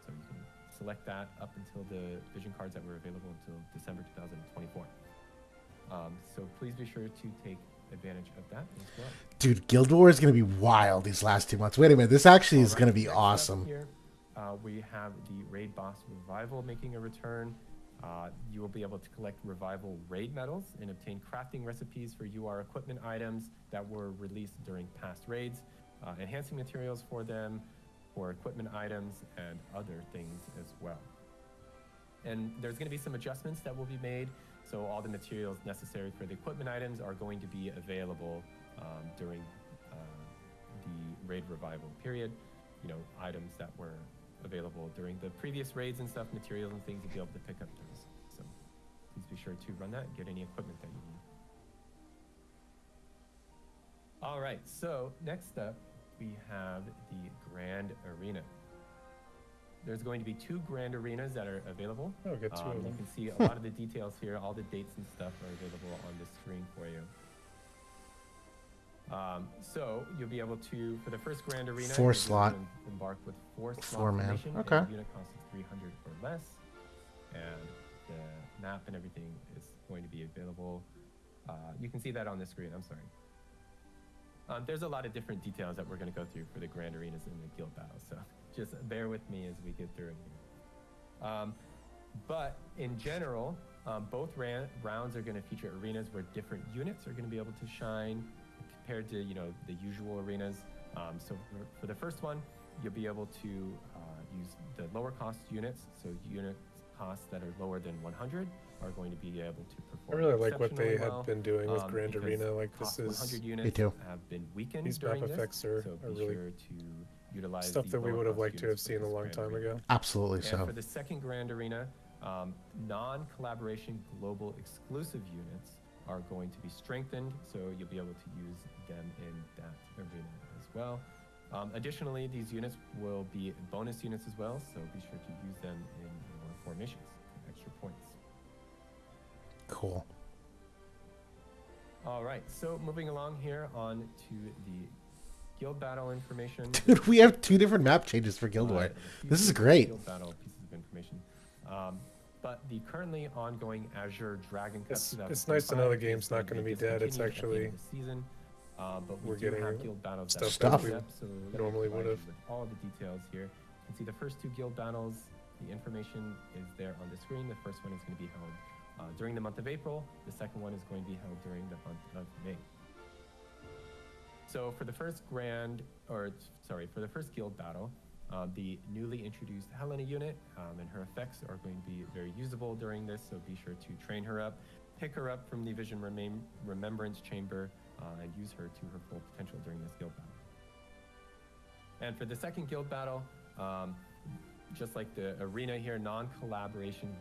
So you can select that up until the vision cards that were available until December 2024. So please be sure to take advantage of that as well. Dude, Guild Wars is going to be wild these last 2 months. Wait a minute. This actually is going to be Next up awesome. Here, we have the Raid Boss Revival making a return. You will be able to collect Revival Raid medals and obtain crafting recipes for UR equipment items that were released during past raids, enhancing materials for them, for equipment items, and other things as well. And there's going to be some adjustments that will be made. So all the materials necessary for the equipment items are going to be available during the raid revival period. Items that were available during the previous raids and stuff, materials and things, you'll be able to pick up those. So please be sure to run that and get any equipment that you need. All right, so next up, we have the Grand Arena. There's going to be 2 Grand Arenas that are available. Oh, get 2 of You them. can see a lot of the details here. All the dates and stuff are available on the screen for you. So you'll be able to, for the first Grand Arena, 4 you'll be slot. able to embark with 4 slot 4 man. formation, and Okay. the unit cost is 300 or less, and the map and everything is going to be available. You can see that on the screen. I'm sorry. There's a lot of different details that we're going to go through for the Grand Arenas in the guild battle, so just bear with me as we get through it here. But in general, both rounds are going to feature arenas where different units are going to be able to shine compared to the usual arenas. So for the first one, you'll be able to use the lower cost units. So unit costs that are lower than 100 are going to be able to perform. I really like what they exceptionally well, have been doing with Grand because Arena. Like, this cost is 100 units Me too. have been weakened these during map this, effects are so be really sure to utilize Stuff the that we lower would have cost liked to have units for seen a this long grand time arena. ago. Absolutely And so. for the second Grand Arena, non-collaboration global exclusive units are going to be strengthened, so you'll be able to use them in that arena as well. Additionally, these units will be bonus units as well, so be sure to use them in your formations for extra points. Cool. All right, so moving along here on to the guild battle information. Dude, we have 2 different map changes for Guild War. A few This is different great. Guild battle pieces of information. But the currently ongoing Azure Dragon Cup It's nice to know the 2025 game's is not going to be dead. It's discontinued at the end actually of the season. But we we're do getting have guild battles that stuff are that set we up, so let me normally provide would've. you with all the details here. You can see the first 2 guild battles. The information is there on the screen. The first one is going to be held during the month of April. The second one is going to be held during the month of May. So for the first for the first guild battle, the newly introduced Helena unit and her effects are going to be very usable during this, so be sure to train her up, pick her up from the Vision Remembrance Chamber, and use her to her full potential during this guild battle. And for the second guild battle, just like the arena here, non-collaboration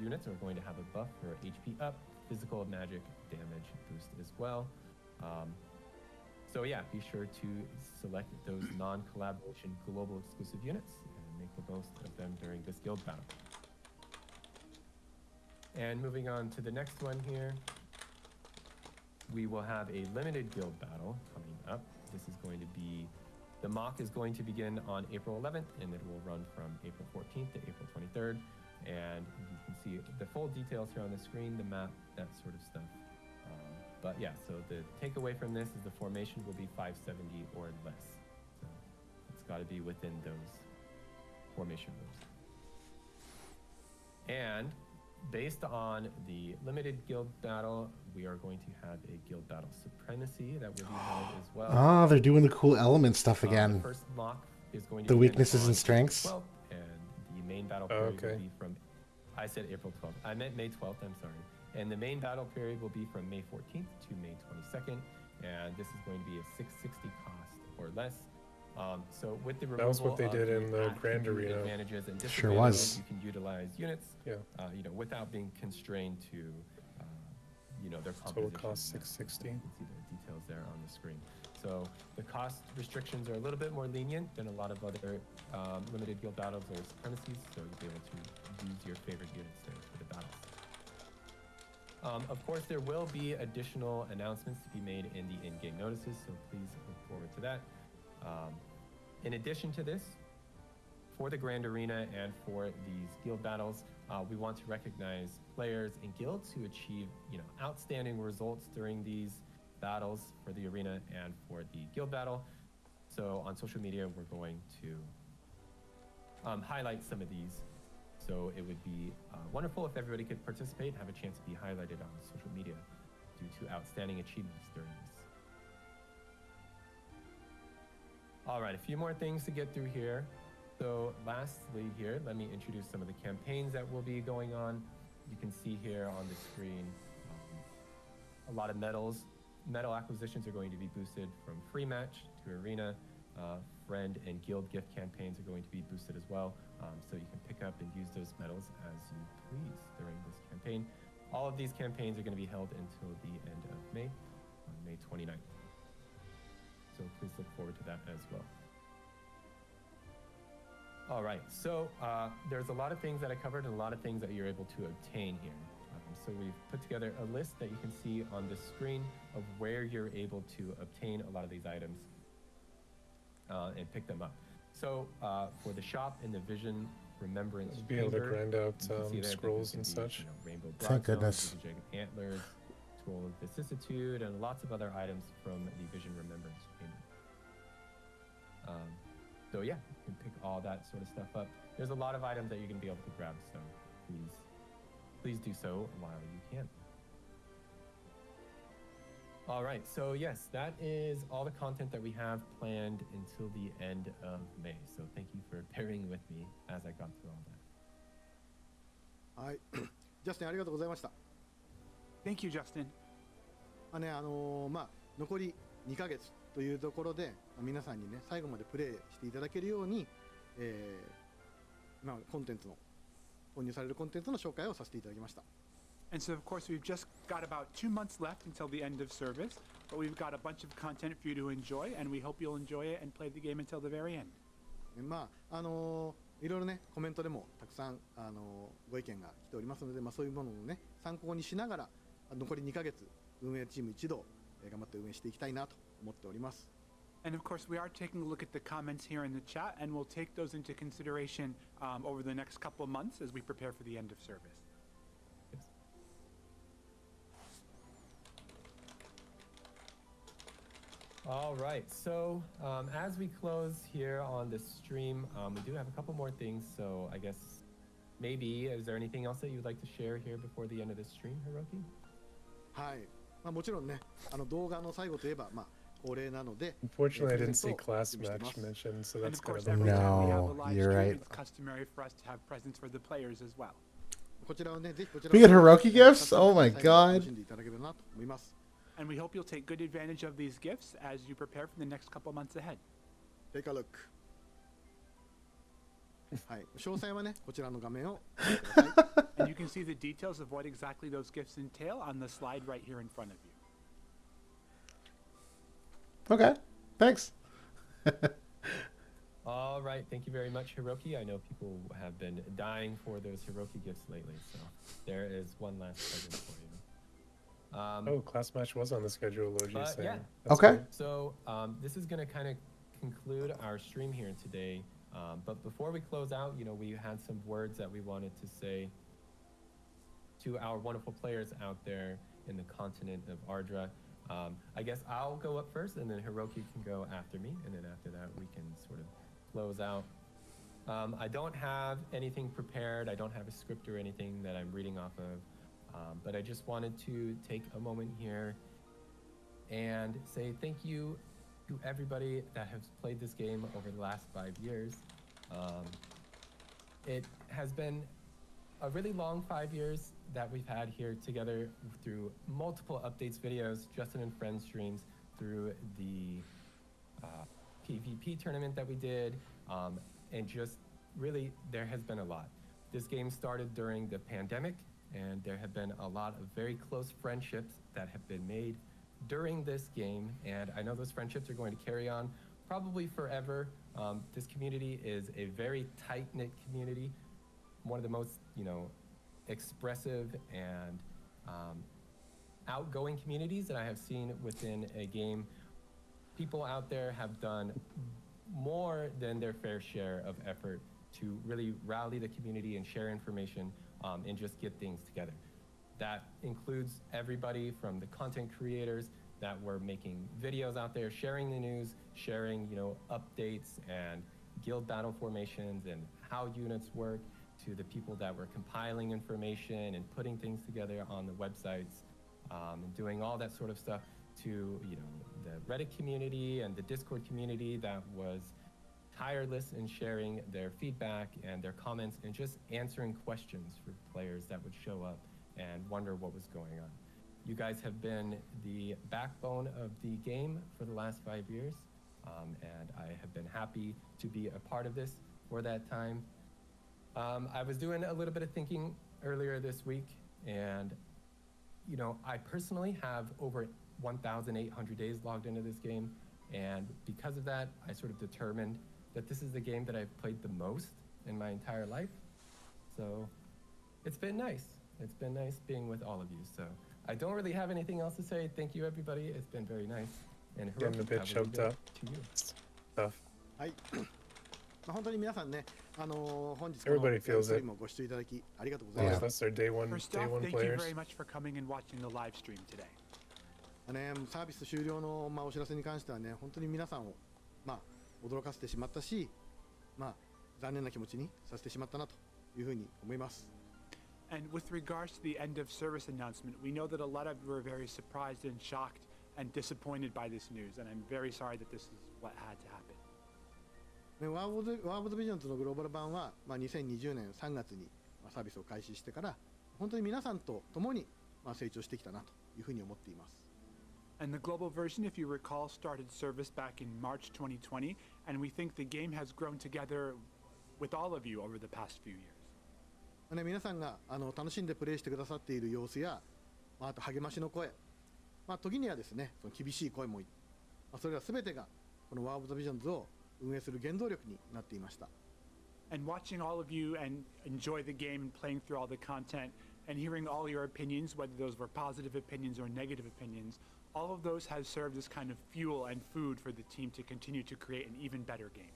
units are going to have a buff for HP up, physical magic damage boost as well. So yeah, be sure to select those non-collaboration global exclusive units and make the most of them during this guild battle. And moving on to the next one here, we will have a limited guild battle coming up. This is going to be, the mock is going to begin on April 11th, and it will run from April 14th to April 23rd. And you can see the full details here on the screen, the map, that sort of stuff. But yeah, so the takeaway from this is the formation will be 570 or less. So it's got to be within those formation rules. And based on the limited guild battle, we are going to have a guild battle supremacy that will be held as well. Ah, they're doing the cool element stuff The again. first mock is going to The begin weaknesses on and strengths. April 12th, and the main battle Oh, period okay. will be from, I said April 12th. I meant May 12th, I'm sorry. And the main battle period will be from May 14th to May 22nd, and this is going to be a 660 cost or less. So with the removal That was what they of did in the Grand attribute Arena. advantages and Sure disadvantages, was. you can utilize units, Yeah. without being constrained to, their Total composition. cost 660. You can see the details there on the screen. So the cost restrictions are a little bit more lenient than a lot of other limited guild battles or supremacies, so you'll be able to use your favorite units there for the battles. Of course, there will be additional announcements to be made in the in-game notices, so please look forward to that. In addition to this, for the Grand Arena and for these guild battles, we want to recognize players and guilds who achieve, outstanding results during these battles for the arena and for the guild battle. So on social media, we're going to highlight some of these. So it would be wonderful if everybody could participate and have a chance to be highlighted on social media due to outstanding achievements during this. All right, a few more things to get through here. So lastly here, let me introduce some of the campaigns that will be going on. You can see here on the screen a lot of medals. Medal acquisitions are going to be boosted from free match to arena. Friend and guild gift campaigns are going to be boosted as well. So you can pick up and use those medals as you please during this campaign. All of these campaigns are going to be held until the end of May, on May 29th. So please look forward to that as well. All right, so there's a lot of things that I covered and a lot of things that you're able to obtain here. So we've put together a list that you can see on the screen of where you're able to obtain a lot of these items and pick them up. So for the shop in the Vision Remembrance Be able to Chamber, grind out you can see there that scrolls there's and gonna be, such. rainbow Thank broadstones, goodness. Dragon antlers, Scroll of Vicissitude, and lots of other items from the Vision Remembrance Chamber. So yeah, you can pick all that sort of stuff up. There's a lot of items that you're gonna be able to grab, so please do so while you can. All right, so yes, that is all the content that we have planned until the end of May. So thank you for bearing with me as I got through all that. はい。ジャスティンありがとうございました。 Thank you, Justin. 残り2ヶ月というところで、皆さんにね最後までプレイしていただけるように、コンテンツの購入されるコンテンツの紹介をさせていただきました。 And so, of course, we've just got about 2 months left until the end of service, but we've got a bunch of content for you to enjoy, and we hope you'll enjoy it and play the game until the very end. いろいろねコメントでもたくさんご意見が来ておりますので、そういうものをね参考にしながら残り2ヶ月運営チーム一同頑張って運営していきたいなと思っております。 And of course, we are taking a look at the comments here in the chat, and we'll take those into consideration over the next couple of months as we prepare for the end of service. All right, so as we close here on the stream, we do have a couple more things. So I guess maybe, is there anything else that you'd like to share here before the end of the stream, Hiroki? はい、もちろんね動画の最後といえば恒例なので Unfortunately, I didn't see class match mentioned, so And that's of kind course, of every time we have a No, live you're stream, right. it's customary for us to have presents for the players as well. こちらをねぜひこちら We get Hiroki gifts? Oh my 最後まで楽 god. しんでいただければなと思います。 And we hope you'll take good advantage of these gifts as you prepare for the next couple months ahead. Take a look. はい、詳細はねこちらの画面をご覧ください。 And you can see the details of what exactly those gifts entail on the slide right here in front of you. Okay. Thanks. All right, thank you very much, Hiroki. I know people have been dying for those Hiroki gifts lately, so there is one last present for you. Oh, class match was on the schedule, Loji But saying. yeah. That's Okay. good. So this is going to kind of conclude our stream here today. But before we close out, we had some words that we wanted to say to our wonderful players out there in the continent of Ardra. I guess I'll go up first, and then Hiroki can go after me, and then after that we can sort of close out. I don't have anything prepared. I don't have a script or anything that I'm reading off of. But I just wanted to take a moment here and say thank you to everybody that has played this game over the last 5 years. It has been a really long 5 years that we've had here together through multiple updates videos, Justin and Friends streams, through the PvP tournament that we did, and just really there has been a lot. This game started during the pandemic, and there have been a lot of very close friendships that have been made during this game, and I know those friendships are going to carry on probably forever. This community is a very tight-knit community, one of the most, expressive and outgoing communities that I have seen within a game. People out there have done more than their fair share of effort to really rally the community and share information and just get things together. That includes everybody from the content creators that were making videos out there, sharing the news, sharing, updates and guild battle formations and how units work, to the people that were compiling information and putting things together on the websites, and doing all that sort of stuff, to, the Reddit community and the Discord community that was tireless in sharing their feedback and their comments and just answering questions for players that would show up and wonder what was going on. You guys have been the backbone of the game for the last 5 years, and I have been happy to be a part of this for that time. I was doing a little bit of thinking earlier this week, and I personally have over 1,800 days logged into this game, and because of that, I sort of determined that this is the game that I've played the most in my entire life. So it's been nice. It's been nice being with all of you. So I don't really have anything else to say. Thank you, everybody. It's been very nice. And Getting a Hiroki, bit how will you choked go up. to you? Tough. はい。本当に皆さんね、本日こ Everybody の feels ストリー it. ムをご視聴いただきありがとうござ A い lot ま of す。 us are day one First off, day one thank you players. very much for coming and watching the live stream today. サービス終了の、お知らせに関してはね、本当に皆さんを、驚かせてしまったし、残念な気持ちにさせてしまったなというふうに思います。 And with regards to the end of service announcement, we know that a lot of you were very surprised and shocked and disappointed by this news, and I'm very sorry that this is what had to happen. ね、ワーオブ・ザ・ビジョンズのグローバル版は、2020年3月に、サービスを開始してから、本当に皆さんと共に、成長してきたなというふうに思っています。And the global version, if you recall, started service back in March 2020, and we think the game has grown together with all of you over the past few years. ね、皆さんが楽しんでプレイしてくださっている様子や、あと励ましの声、時にはですね、その厳しい声も、それら全てがこの War of the Visions を運営する原動力になっていました。And watching all of you and enjoy the game and playing through all the content and hearing all your opinions, whether those were positive opinions or negative opinions, all of those has served as kind of fuel and food for the team to continue to create an even better game.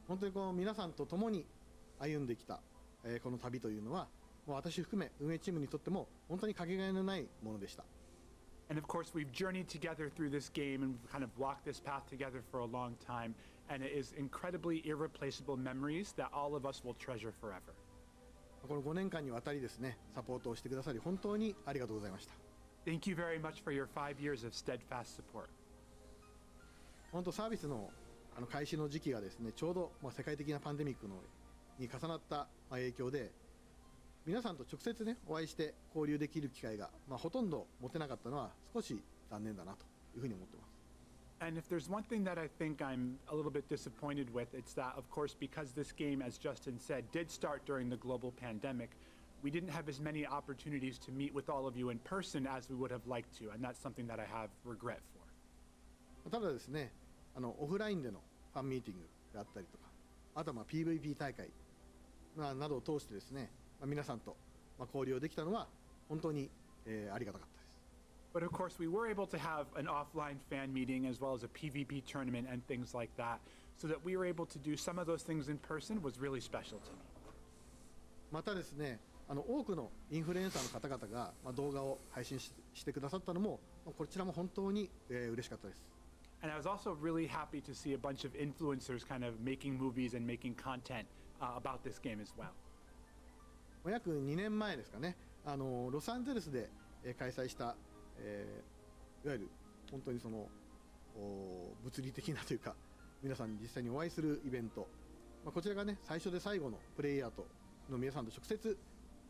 本当にこの皆さんと共に歩んできた、この旅というのは、もう私含め運営チームにとっても本当にかけがえのないものでした。And of course, we've journeyed together through this game and kind of walked this path together for a long time, and it is incredibly irreplaceable memories that all of us will treasure forever. この5年間にわたりですね、サポートをしてくださり本当にありがとうございました。Thank you very much for your 5 years of steadfast support. 本当サービスの開始の時期がですね、ちょうど世界的なパンデミックに重なった影響で、皆さんと直接ねお会いして交流できる機会がほとんど持てなかったのは少し残念だなというふうに思っています。And if there's one thing that I think I'm a little bit disappointed with, it's that, of course, because this game, as Justin said, did start during the global pandemic, we didn't have as many opportunities to meet with all of you in person as we would have liked to, and that's something that I have regret for. ただですね、オフラインでのファンミーティングであったりとか、あとはPVP 大会などを通してですね、皆さんと交流できたのは本当にありがたかったです。But of course, we were able to have an offline fan meeting as well as a PvP tournament and things like that, so that we were able to do some of those things in person was really special to me. またですね、多くのインフルエンサーの方々が動画を配信してくださったのも、こちらも本当に嬉しかったです。And I was also really happy to see a bunch of influencers kind of making movies and making content about this game as well. 約2年前ですかね、ロサンゼルスで開催した、いわゆる本当にその物理的なというか、皆さんに実際にお会いするイベント、こちらがね最初で最後のプレイヤーとの皆さんと直接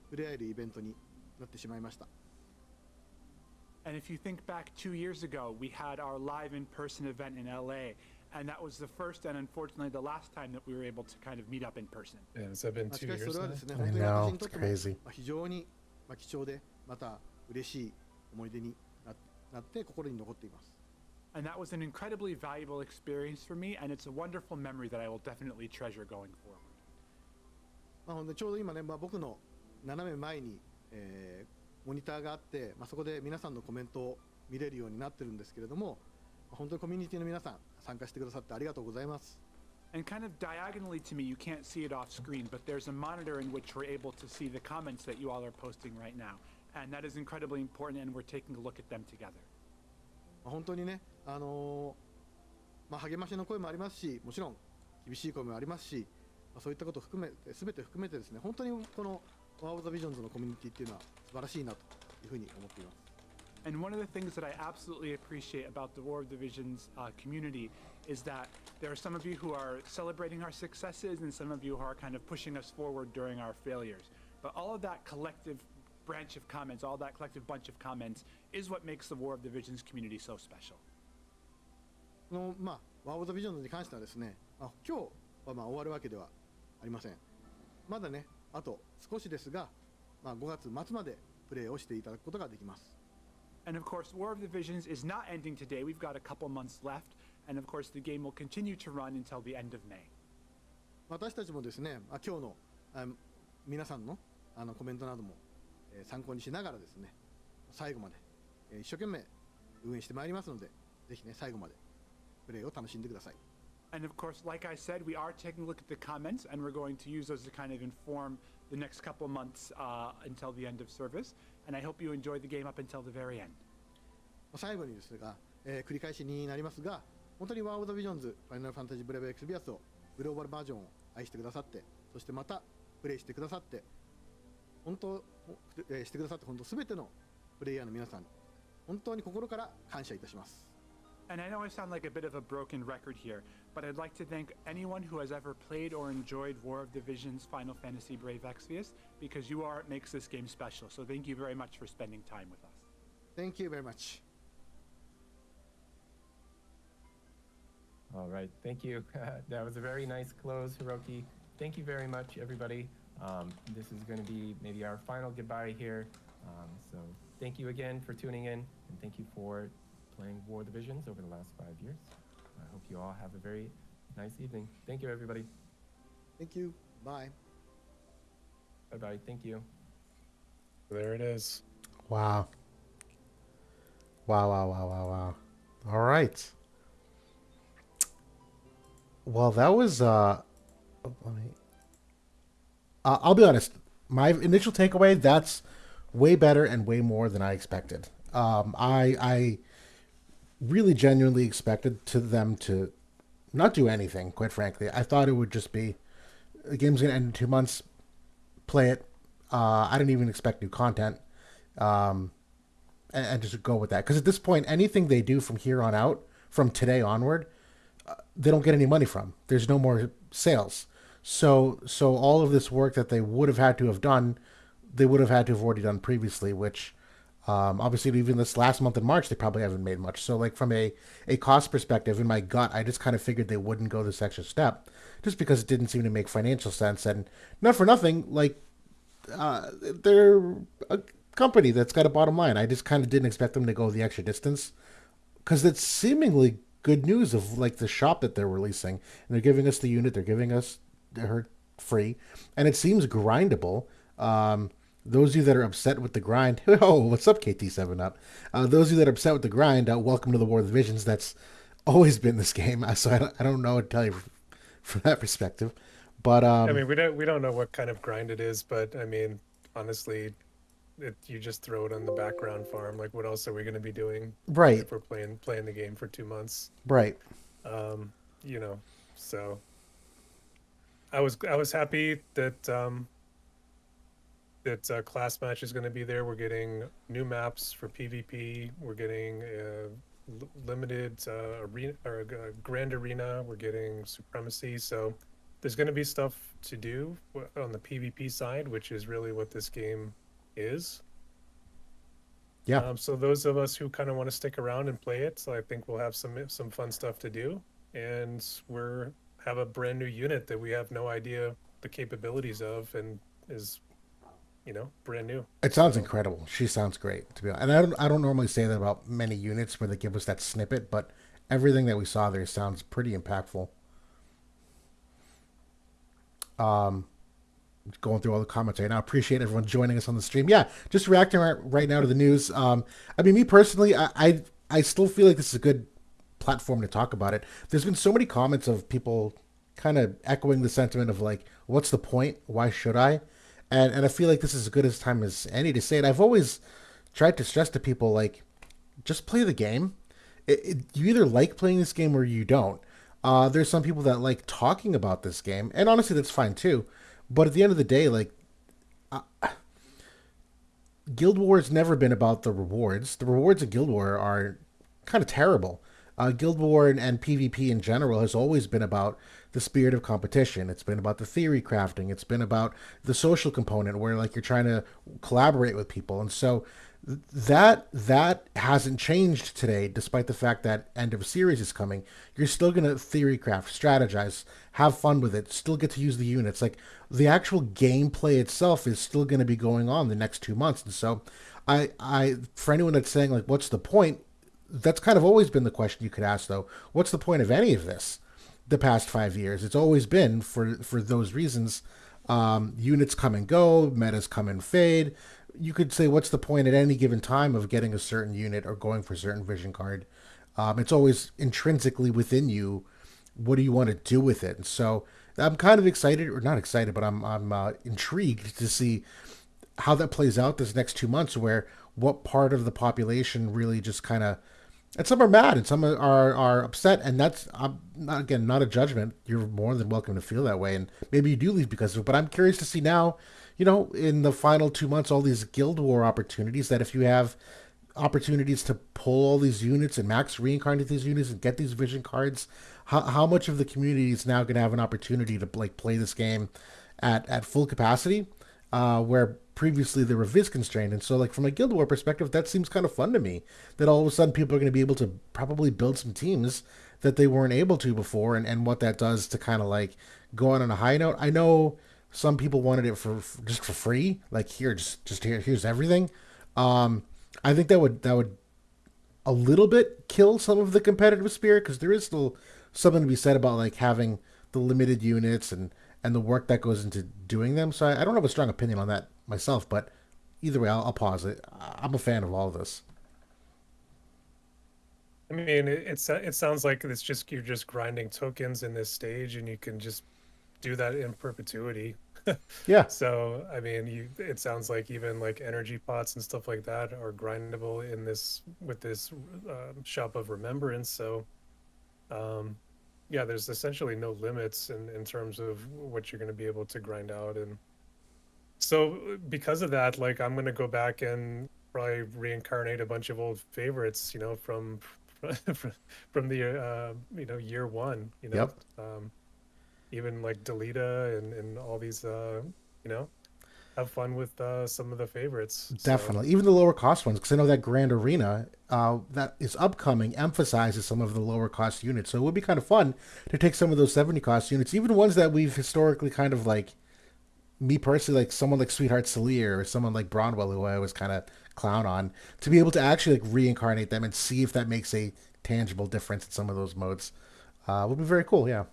触れ合えるイベントになってしまいました。And if you think back 2 years ago, we had our live in-person event in LA, and that was the first and unfortunately the last time that we were able to kind of meet up in person. Yeah, has that been し 2かしそ years れは now? ですね、 I 本当に know, 私にとっ it's ても crazy. 非常に貴重でまた嬉しい思い出になって心に残っています。And that was an incredibly valuable experience for me, and it's a wonderful memory that I will definitely treasure going forward. ほんでちょうど今ね、僕の斜め前に、モニターがあって、そこで皆さんのコメントを見れるようになってるんですけれども、本当にコミュニティの皆さん参加してくださってありがとうございます。And kind of diagonally to me, you can't see it off screen, but there's a monitor in which we're able to see the comments that you all are posting right now. And that is incredibly important, and we're taking a look at them together. 本当にね、励ましの声もありますし、もちろん厳しい声もありますし、そういったことを全て含めてですね、本当にこの War of the Visions のコミュニティっていうのは素晴らしいなというふうに思っています。And one of the things that I absolutely appreciate about the War of the Visions community is that there are some of you who are celebrating our successes and some of you who are kind of pushing us forward during our failures. But all of that collective branch of comments, all that collective bunch of comments is what makes the War of the Visions community so special. War of the Visions に関してはですね、今日は終わるわけではありません。まだね、あと少しですが、5月末までプレイをしていただくことができます。And of course, War of the Visions is not ending today. We've got a couple months left, and of course, the game will continue to run until the end of May. 私たちもですね、今日の皆さんのコメントなども参考にしながらですね、最後まで一生懸命運営してまいりますので、ぜひね最後までプレイを楽しんでください。And of course, like I said, we are taking a look at the comments, and we're going to use those to kind of inform the next couple months until the end of service. And I hope you enjoy the game up until the very end. 最後にですが、繰り返しになりますが、本当に War of the Visions ファイナルファンタジーブレイブエクスビアスをグローバルバージョンを愛してくださって、そしてまたプレイしてくださって、本当、してくださって本当すべてのプレイヤーの皆さんに本当に心から感謝いたします。And I know I sound like a bit of a broken record here, but I'd like to thank anyone who has ever played or enjoyed War of the Visions Final Fantasy Brave Exvius, because you are what makes this game special. So thank you very much for spending time with us. Thank you very much. All right, thank you. That was a very nice close, Hiroki. Thank you very much, everybody. This is going to be maybe our final goodbye here. So thank you again for tuning in, and thank you for playing War of the Visions over the last 5 years. I hope you all have a very nice evening. Thank you, everybody. Thank you. Bye. Bye-bye. Thank you. There it is. Wow. Wow, wow, wow, wow, wow. All right. Well, that was let me I'll be honest. My initial takeaway, that's way better and way more than I expected. I really genuinely expected to them to not do anything, quite frankly. I thought it would just be the game's going to end in 2 months, play it. I didn't even expect new content. And just go with that. Because at this point, anything they do from here on out, from today onward, they don't get any money from. There's no more sales. So all of this work that they would have had to have done, they would have had to have already done previously, which obviously even this last month in March, they probably haven't made much. So like from a cost perspective, in my gut, I just kind of figured they wouldn't go this extra step just because it didn't seem to make financial sense. And not for nothing, like they're a company that's got a bottom line. I just kind of didn't expect them to go the extra distance because it's seemingly good news of like the shop that they're releasing, and they're giving us the unit, they're giving us her free, and it seems grindable. Those of you that are upset with the grind, oh, what's up, KT7 up? Those of you that are upset with the grind, welcome to the War of the Visions. That's always been this game, so I don't know what to tell you from that perspective. But I mean, we don't know what kind of grind it is, but I mean, honestly, you just throw it on the background farm. Like, what else are we going to be doing? Right. If we're playing the game for 2 months, right. You know, so I was happy that class match is going to be there. We're getting new maps for PvP. We're getting limited arena or grand arena. We're getting supremacy. So there's going to be stuff to do on the PvP side, which is really what this game is. Yeah. So those of us who kind of want to stick around and play it, so I think we'll have some fun stuff to do, and have a brand new unit that we have no idea the capabilities of, and is, brand new. It sounds incredible. She sounds great, to be honest. And I don't normally say that about many units where they give us that snippet, but everything that we saw there sounds pretty impactful. Going through all the comments right now. Appreciate everyone joining us on the stream. Yeah, just reacting right now to the news. I mean, me personally, I still feel like this is a good platform to talk about it. There's been so many comments of people kind of echoing the sentiment of like, what's the point? Why should I? And I feel like this is as good a time as any to say it. I've always tried to stress to people, like, just play the game. You either like playing this game or you don't. There's some people that like talking about this game, and honestly, that's fine too. But at the end of the day, like, Guild War has never been about the rewards. The rewards of Guild War are kind of terrible. Guild War and PvP in general has always been about the spirit of competition. It's been about the theory crafting. It's been about the social component where like you're trying to collaborate with people. And so that hasn't changed today, despite the fact that end of series is coming. You're still going to theory craft, strategize, have fun with it, still get to use the units. Like the actual gameplay itself is still going to be going on the next 2 months. And so I for anyone that's saying like, what's the point? That's kind of always been the question you could ask, though. What's the point of any of this the past 5 years? It's always been for those reasons. Units come and go, metas come and fade. You could say, what's the point at any given time of getting a certain unit or going for a certain vision card? It's always intrinsically within you. What do you want to do with it? And so I'm kind of excited, or not excited, but I'm intrigued to see how that plays out this next 2 months, where what part of the population really just kind of, and some are mad and some are upset, and that's not a judgment. You're more than welcome to feel that way, and maybe you do leave because of it. But I'm curious to see now, in the final 2 months, all these Guild War opportunities, that if you have opportunities to pull all these units and max reincarnate these units and get these vision cards, how much of the community is now going to have an opportunity to like play this game at full capacity? where previously they were viz constrained. And so, like from a Guild War perspective, that seems kind of fun to me. That all of a sudden people are going to be able to probably build some teams that they weren't able to before, and what that does to kind of like go on a high note. I know some people wanted it for just for free, like here, just here, here's everything. Um, I think that would a little bit kill some of the competitive spirit because there is still something to be said about like having the limited units and the work that goes into doing them. So I don't have a strong opinion on that myself, but either way, I'll pause it. I'm a fan of all of this. I mean, it sounds like it's just you're just grinding tokens in this stage, and you can just do that in perpetuity. Yeah, So, I mean, it sounds like even like energy pots and stuff like that are grindable in this with this shop of remembrance. So, um, yeah, there's essentially no limits in terms of what you're going to be able to grind out. And so, because of that, like I'm going to go back and probably reincarnate a bunch of old favorites, from the year one, yep, even like Delita and all these have fun with some of the favorites. So definitely. Even the lower cost ones, because I know that Grand Arena that is upcoming emphasizes some of the lower cost units. So it would be kind of fun to take some of those 70 cost units, even ones that we've historically kind of like me personally, like someone like Sweetheart Celia or someone like Bronwell, who I always kind of clown on, to be able to actually like reincarnate them and see if that makes a tangible difference in some of those modes, would be very cool. Yeah.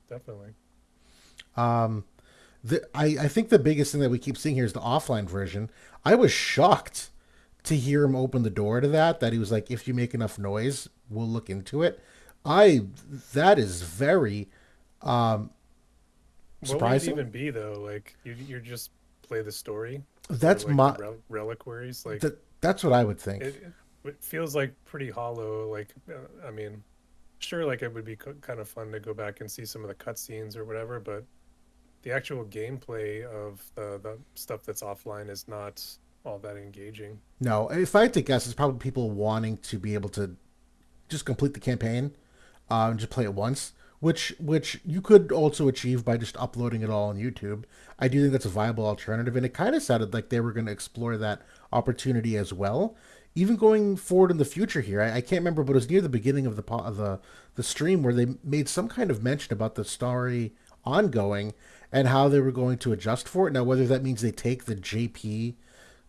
definitely. Um, I think the biggest thing that we keep seeing here is the offline version. I was shocked to hear him open the door to that he was like, if you make enough noise, we'll look into it. I That is very um, What would it surprising. even be though? Like you just play the story for That's like the my reliquaries. Like that's what I would think. it feels like pretty hollow. Like I mean, sure, like it would be kind of fun to go back and see some of the cutscenes or whatever, but the actual gameplay of the stuff that's offline is not all that engaging. No, if I had to guess, it's probably people wanting to be able to just complete the campaign, and just play it once, which you could also achieve by just uploading it all on YouTube. I do think that's a viable alternative, and it kind of sounded like they were going to explore that opportunity as well, even going forward in the future. Here, I can't remember, but it was near the beginning of the stream where they made some kind of mention about the story ongoing and how they were going to adjust for it. Now, whether that means they take the JP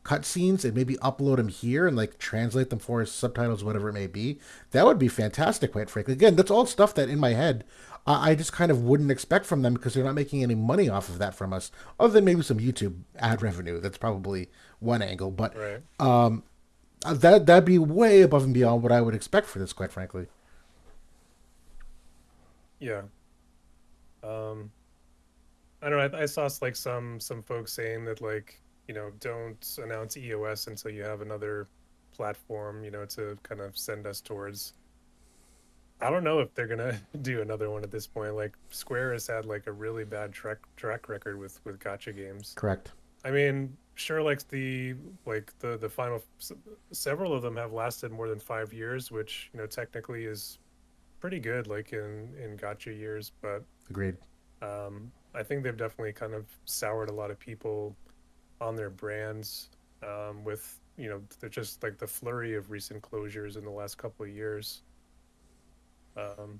cutscenes and maybe upload them here and like translate them for subtitles, whatever it may be, that would be fantastic, quite frankly. Again, that's all stuff that in my head I just kind of wouldn't expect from them because they're not making any money off of that from us, other than maybe some YouTube ad revenue. That's probably one angle, but Right. that'd be way above and beyond what I would expect for this, quite frankly. Yeah. Um, I don't know. I saw like some folks saying that like, don't announce EOS until you have another platform, to kind of send us towards. I don't know if they're gonna do another one at this point. Like Square has had like a really bad track record with gotcha games. Correct. I mean, sure, like the final several of them have lasted more than 5 years, which technically is pretty good, like in gotcha years. But Agreed. I think they've definitely kind of soured a lot of people on their brands, with they're just like the flurry of recent closures in the last couple of years, um,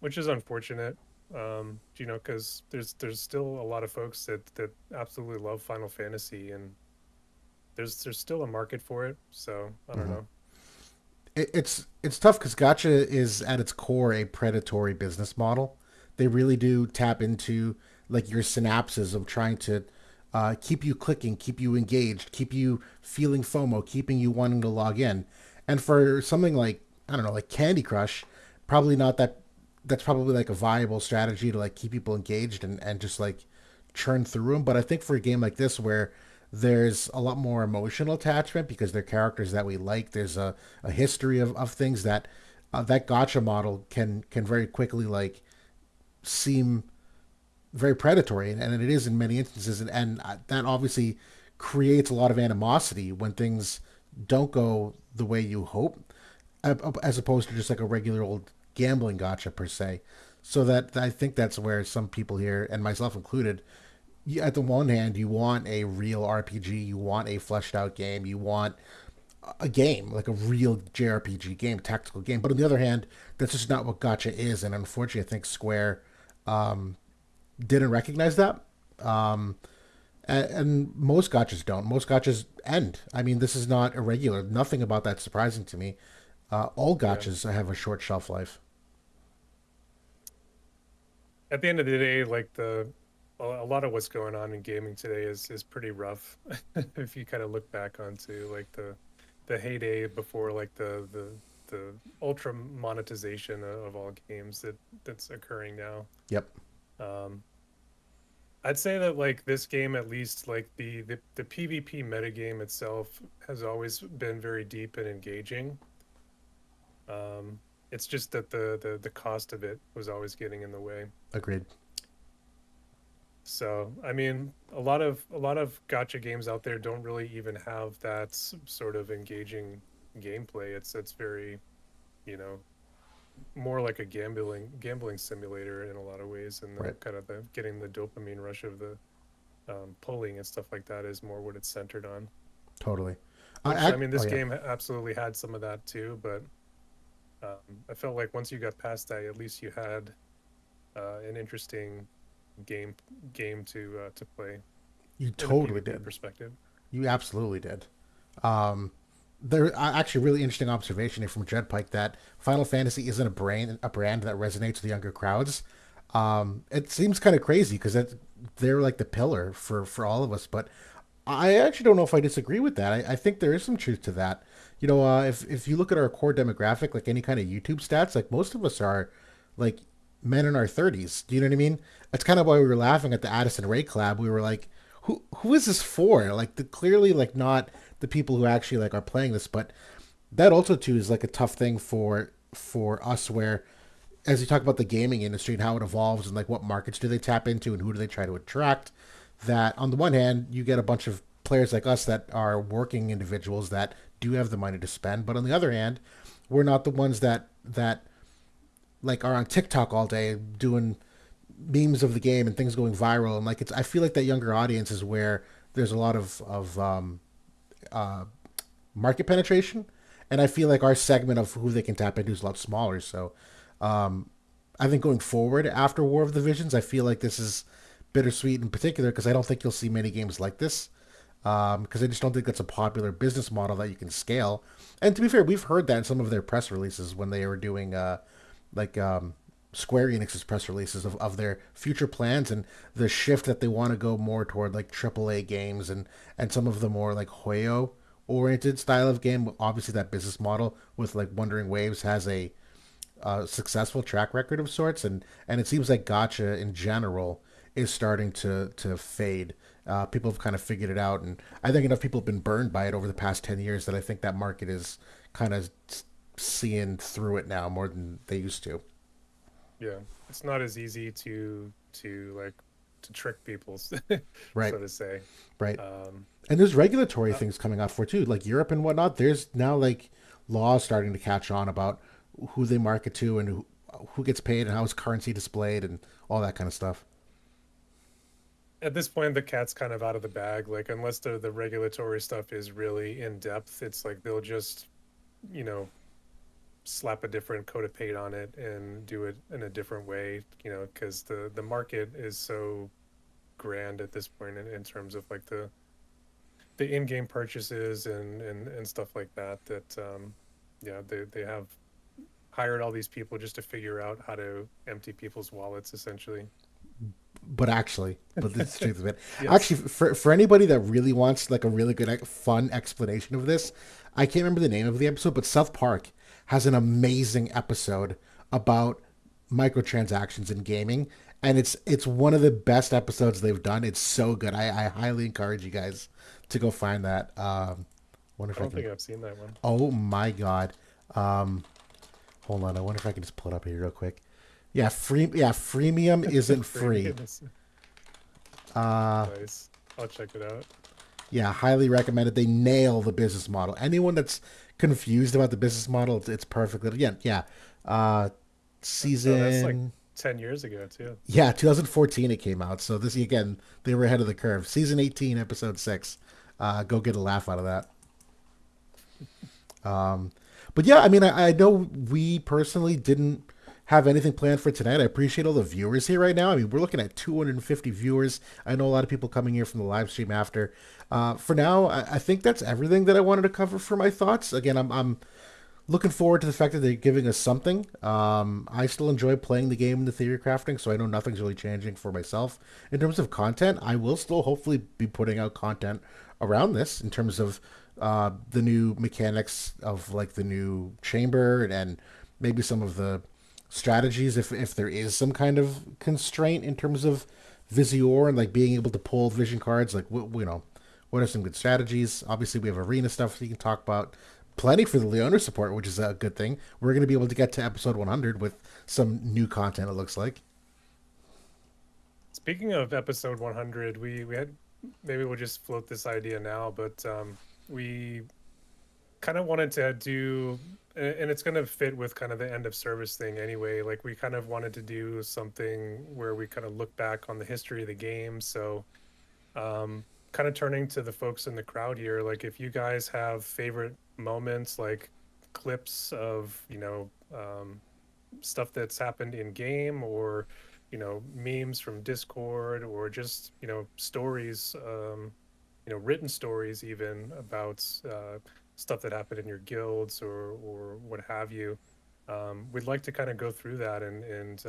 which is unfortunate. Because there's still a lot of folks that absolutely love Final Fantasy, and there's still a market for it. So I don't Mm-hmm. know. It's tough because Gacha is at its core a predatory business model. They really do tap into like your synapses of trying to keep you clicking, keep you engaged, keep you feeling FOMO, keeping you wanting to log in. And for something like I don't know, like Candy Crush, probably not that. That's probably like a viable strategy to like keep people engaged and just like churn through them. But I think for a game like this where there's a lot more emotional attachment because they're characters that we like. There's a history of things that that gotcha model can very quickly like seem very predatory, and it is in many instances, and that obviously creates a lot of animosity when things don't go the way you hope, as opposed to just like a regular old gambling gotcha per se. So that I think that's where some people here, and myself included, at the one hand, you want a real RPG, you want a fleshed out game, you want a game like a real JRPG game, tactical game. But on the other hand, that's just not what gacha is, and unfortunately, I think Square didn't recognize that. Um, and most gotchas don't. Most gotchas end. I mean, this is not irregular. Nothing about that surprising to me. All Yeah. gotchas have a short shelf life. At the end of the day, like a lot of what's going on in gaming today is pretty rough. If you kind of look back onto like the heyday before like the ultra monetization of all games that's occurring now. Yep. Um, I'd say that like this game, at least like the PvP metagame itself has always been very deep and engaging. It's just that the cost of it was always getting in the way. Agreed. So, I mean, a lot of gotcha games out there don't really even have that sort of engaging gameplay. It's very, you know, more like a gambling simulator in a lot of ways, and the Right. kind of the getting the dopamine rush of the pulling and stuff like that is more what it's centered on. Totally. Which I mean, Oh this yeah. game absolutely had some of that too, but I felt like once you got past that, at least you had an interesting game game to play You in a totally PvP did. perspective. You absolutely did. Um, there actually really interesting observation here from Jed Pike that Final Fantasy isn't a brand that resonates with younger crowds. It seems kind of crazy because they're like the pillar for all of us, but I actually don't know if I disagree with that. I think there is some truth to that. You know, if you look at our core demographic, like any kind of YouTube stats, like most of us are like men in our 30s. Do you know what I mean? That's kind of why we were laughing at the Addison Ray collab. We were like, who is this for? Like, clearly like not the people who actually like are playing this, but that also too is like a tough thing for us where as you talk about the gaming industry and how it evolves and like what markets do they tap into and who do they try to attract, that on the one hand you get a bunch of players like us that are working individuals that do have the money to spend, but on the other hand we're not the ones that like are on TikTok all day doing memes of the game and things going viral, and like it's I feel like that younger audience is where there's a lot of uh, market penetration, and I feel like our segment of who they can tap into is a lot smaller. So I think going forward after War of the Visions, I feel like this is bittersweet in particular because I don't think you'll see many games like this. Because I just don't think that's a popular business model that you can scale. And to be fair, we've heard that in some of their press releases when they were doing like Square Enix's press releases of their future plans and the shift that they want to go more toward like AAA games and some of the more like Hoyo oriented style of game. Obviously, that business model with like Wandering Waves has a successful track record of sorts, and it seems like Gotcha in general is starting to fade. People have kind of figured it out, and I think enough people have been burned by it over the past 10 years that I think that market is kind of seeing through it now more than they used to. Yeah, it's not as easy to like to trick people, so Right, to say. right. Um, And there's regulatory things coming up for too, like Europe and whatnot. There's now like laws starting to catch on about who they market to and who gets paid and how is currency displayed and all that kind of stuff. at this point, the cat's kind of out of the bag. Like, unless the regulatory stuff is really in depth, it's like they'll just, you know, slap a different coat of paint on it and do it in a different way. You know, because the market is so grand at this point in terms of like the in-game purchases and stuff like that. That yeah, they have hired all these people just to figure out how to empty people's wallets, essentially. But this is the truth of it. Yes. Actually, for anybody that really wants like a really good fun explanation of this, I can't remember the name of the episode, but South Park has an amazing episode about microtransactions in gaming, and it's one of the best episodes they've done. It's so good. I highly encourage you guys to go find that. Wonder I if I don't think can. I've seen that one. Oh my god. Um, Hold on. I wonder if I can just pull it up here real quick. Yeah, free. Yeah, freemium isn't free. Goodness. Uh, Nice. I'll check it out. yeah, highly recommended. They nail the business model. Anyone that's confused about the business model, it's perfect. Yeah, yeah. Oh, that's like Season. 10 years ago too. Yeah, 2014 it came out. So this again, they were ahead of the curve. Season 18, episode 6. Go get a laugh out of that. But yeah, I mean, I know we personally didn't have anything planned for tonight. I appreciate all the viewers here right now. I mean, we're looking at 250 viewers. I know a lot of people coming here from the live stream after. For now, I think that's everything that I wanted to cover for my thoughts. Again, I'm looking forward to the fact that they're giving us something. I still enjoy playing the game in the theory crafting, so I know nothing's really changing for myself. In terms of content, I will still hopefully be putting out content around this in terms of the new mechanics of like the new chamber and maybe some of the strategies if there is some kind of constraint in terms of Visior and like being able to pull vision cards. Like, what are some good strategies? Obviously, we have arena stuff you can talk about. Plenty for the Leona support, which is a good thing. We're going to be able to get to episode 100 with some new content, it looks like. Speaking of episode 100, we had, maybe we'll just float this idea now, but we kind of wanted to do, and it's going to fit with kind of the end of service thing anyway. Like, we kind of wanted to do something where we kind of look back on the history of the game. So kind of turning to the folks in the crowd here, like if you guys have favorite moments, like clips of stuff that's happened in game, or memes from Discord, or just stories, written stories even about stuff that happened in your guilds or what have you. We'd like to kind of go through that and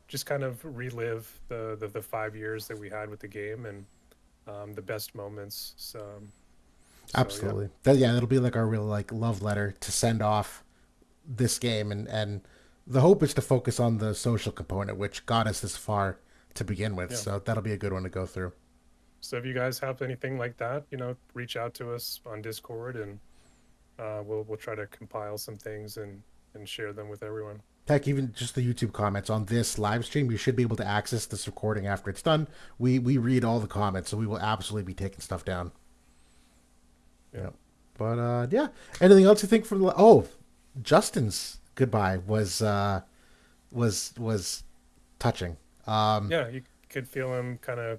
just kind of relive the 5 years that we had with the game and the best moments. So Absolutely. That'll be like our real like love letter to send off this game, and the hope is to focus on the social component, which got us this far to begin with. Yeah. So that'll be a good one to go through. So if you guys have anything like that, reach out to us on Discord, and we'll try to compile some things and share them with everyone. Heck, even just the YouTube comments on this live stream, you should be able to access this recording after it's done. We read all the comments, so we will absolutely be taking stuff down. Yeah. But yeah. Anything else you think from the? Oh, Justin's goodbye was touching. Yeah, you could feel him kind of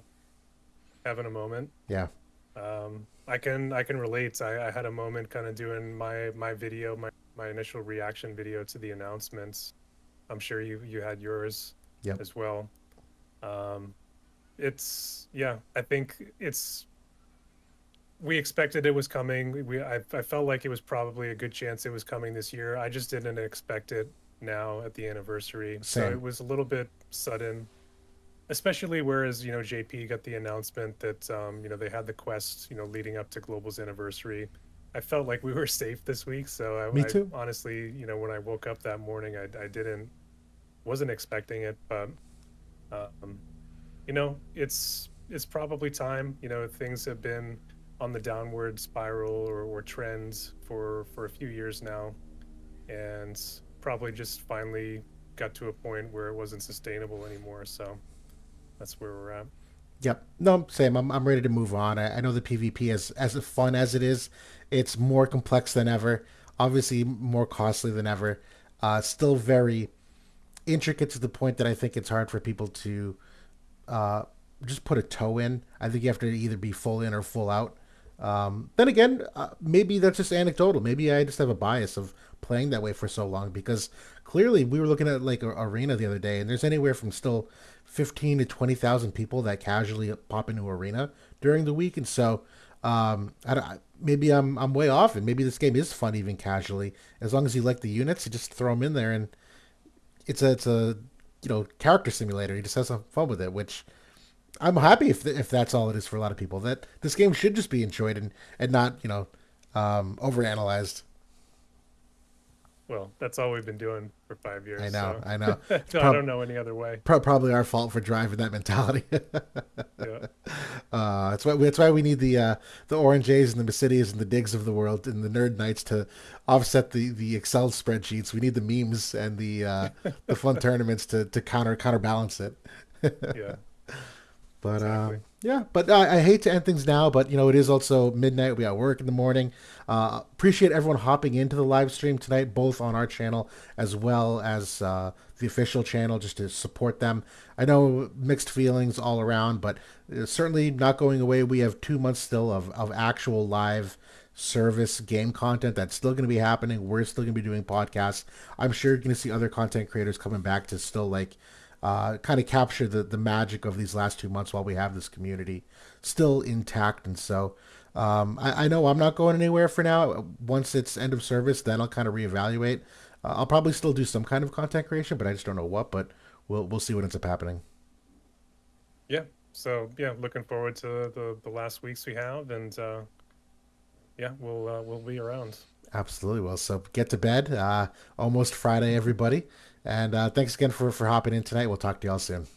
having a moment. Yeah. I can relate. I had a moment kind of doing my video, my initial reaction video to the announcements. I'm sure you had yours as well. I think we expected it was coming. I felt like it was probably a good chance it was coming this year. I just didn't expect it now at the anniversary. Same. So it was a little bit sudden, especially whereas JP got the announcement that they had the quest leading up to Global's anniversary. I felt like we were safe this week. So Me too. I honestly, when I woke up that morning, I wasn't expecting it, but it's probably time. Things have been on the downward spiral or trends for a few years now, and probably just finally got to a point where it wasn't sustainable anymore. So that's where we're at. Yep. No, same. I'm ready to move on. I know the PvP is as fun as it is. It's more complex than ever. Obviously, more costly than ever. Still very intricate to the point that I think it's hard for people to just put a toe in. I think you have to either be full in or full out. Then again, maybe that's just anecdotal. Maybe I just have a bias of playing that way for so long, because clearly we were looking at like Arena the other day, and there's anywhere from still 15 to 20,000 people that casually pop into Arena during the week. And so maybe I'm way off, and maybe this game is fun even casually. As long as you like the units, you just throw them in there, and it's a character simulator. You just have some fun with it, which I'm happy if that's all it is for a lot of people. That this game should just be enjoyed and not overanalyzed. Well, that's all we've been doing for 5 years. I know. I don't know any other way. Probably our fault for driving that mentality. Yeah. That's why we need the Orange A's and the Basidias and the Digs of the world and the Nerd Knights to offset the Excel spreadsheets. We need the memes and the fun tournaments to counterbalance it. Yeah. But exactly. Yeah, but I hate to end things now, but it is also midnight. We got work in the morning. Appreciate everyone hopping into the live stream tonight, both on our channel as well as the official channel, just to support them. I know mixed feelings all around, but certainly not going away. We have 2 months still of actual live service game content that's still going to be happening. We're still going to be doing podcasts. I'm sure you're going to see other content creators coming back to still kind of capture the magic of these last 2 months while we have this community still intact. And so I know I'm not going anywhere for now. Once it's end of service, then I'll kind of reevaluate. I'll probably still do some kind of content creation, but I just don't know what. But we'll see what ends up happening. Yeah. So yeah, looking forward to the last weeks we have, and yeah, we'll be around. Absolutely. Well, so get to bed. Almost Friday, everybody. And thanks again for hopping in tonight. We'll talk to y'all soon.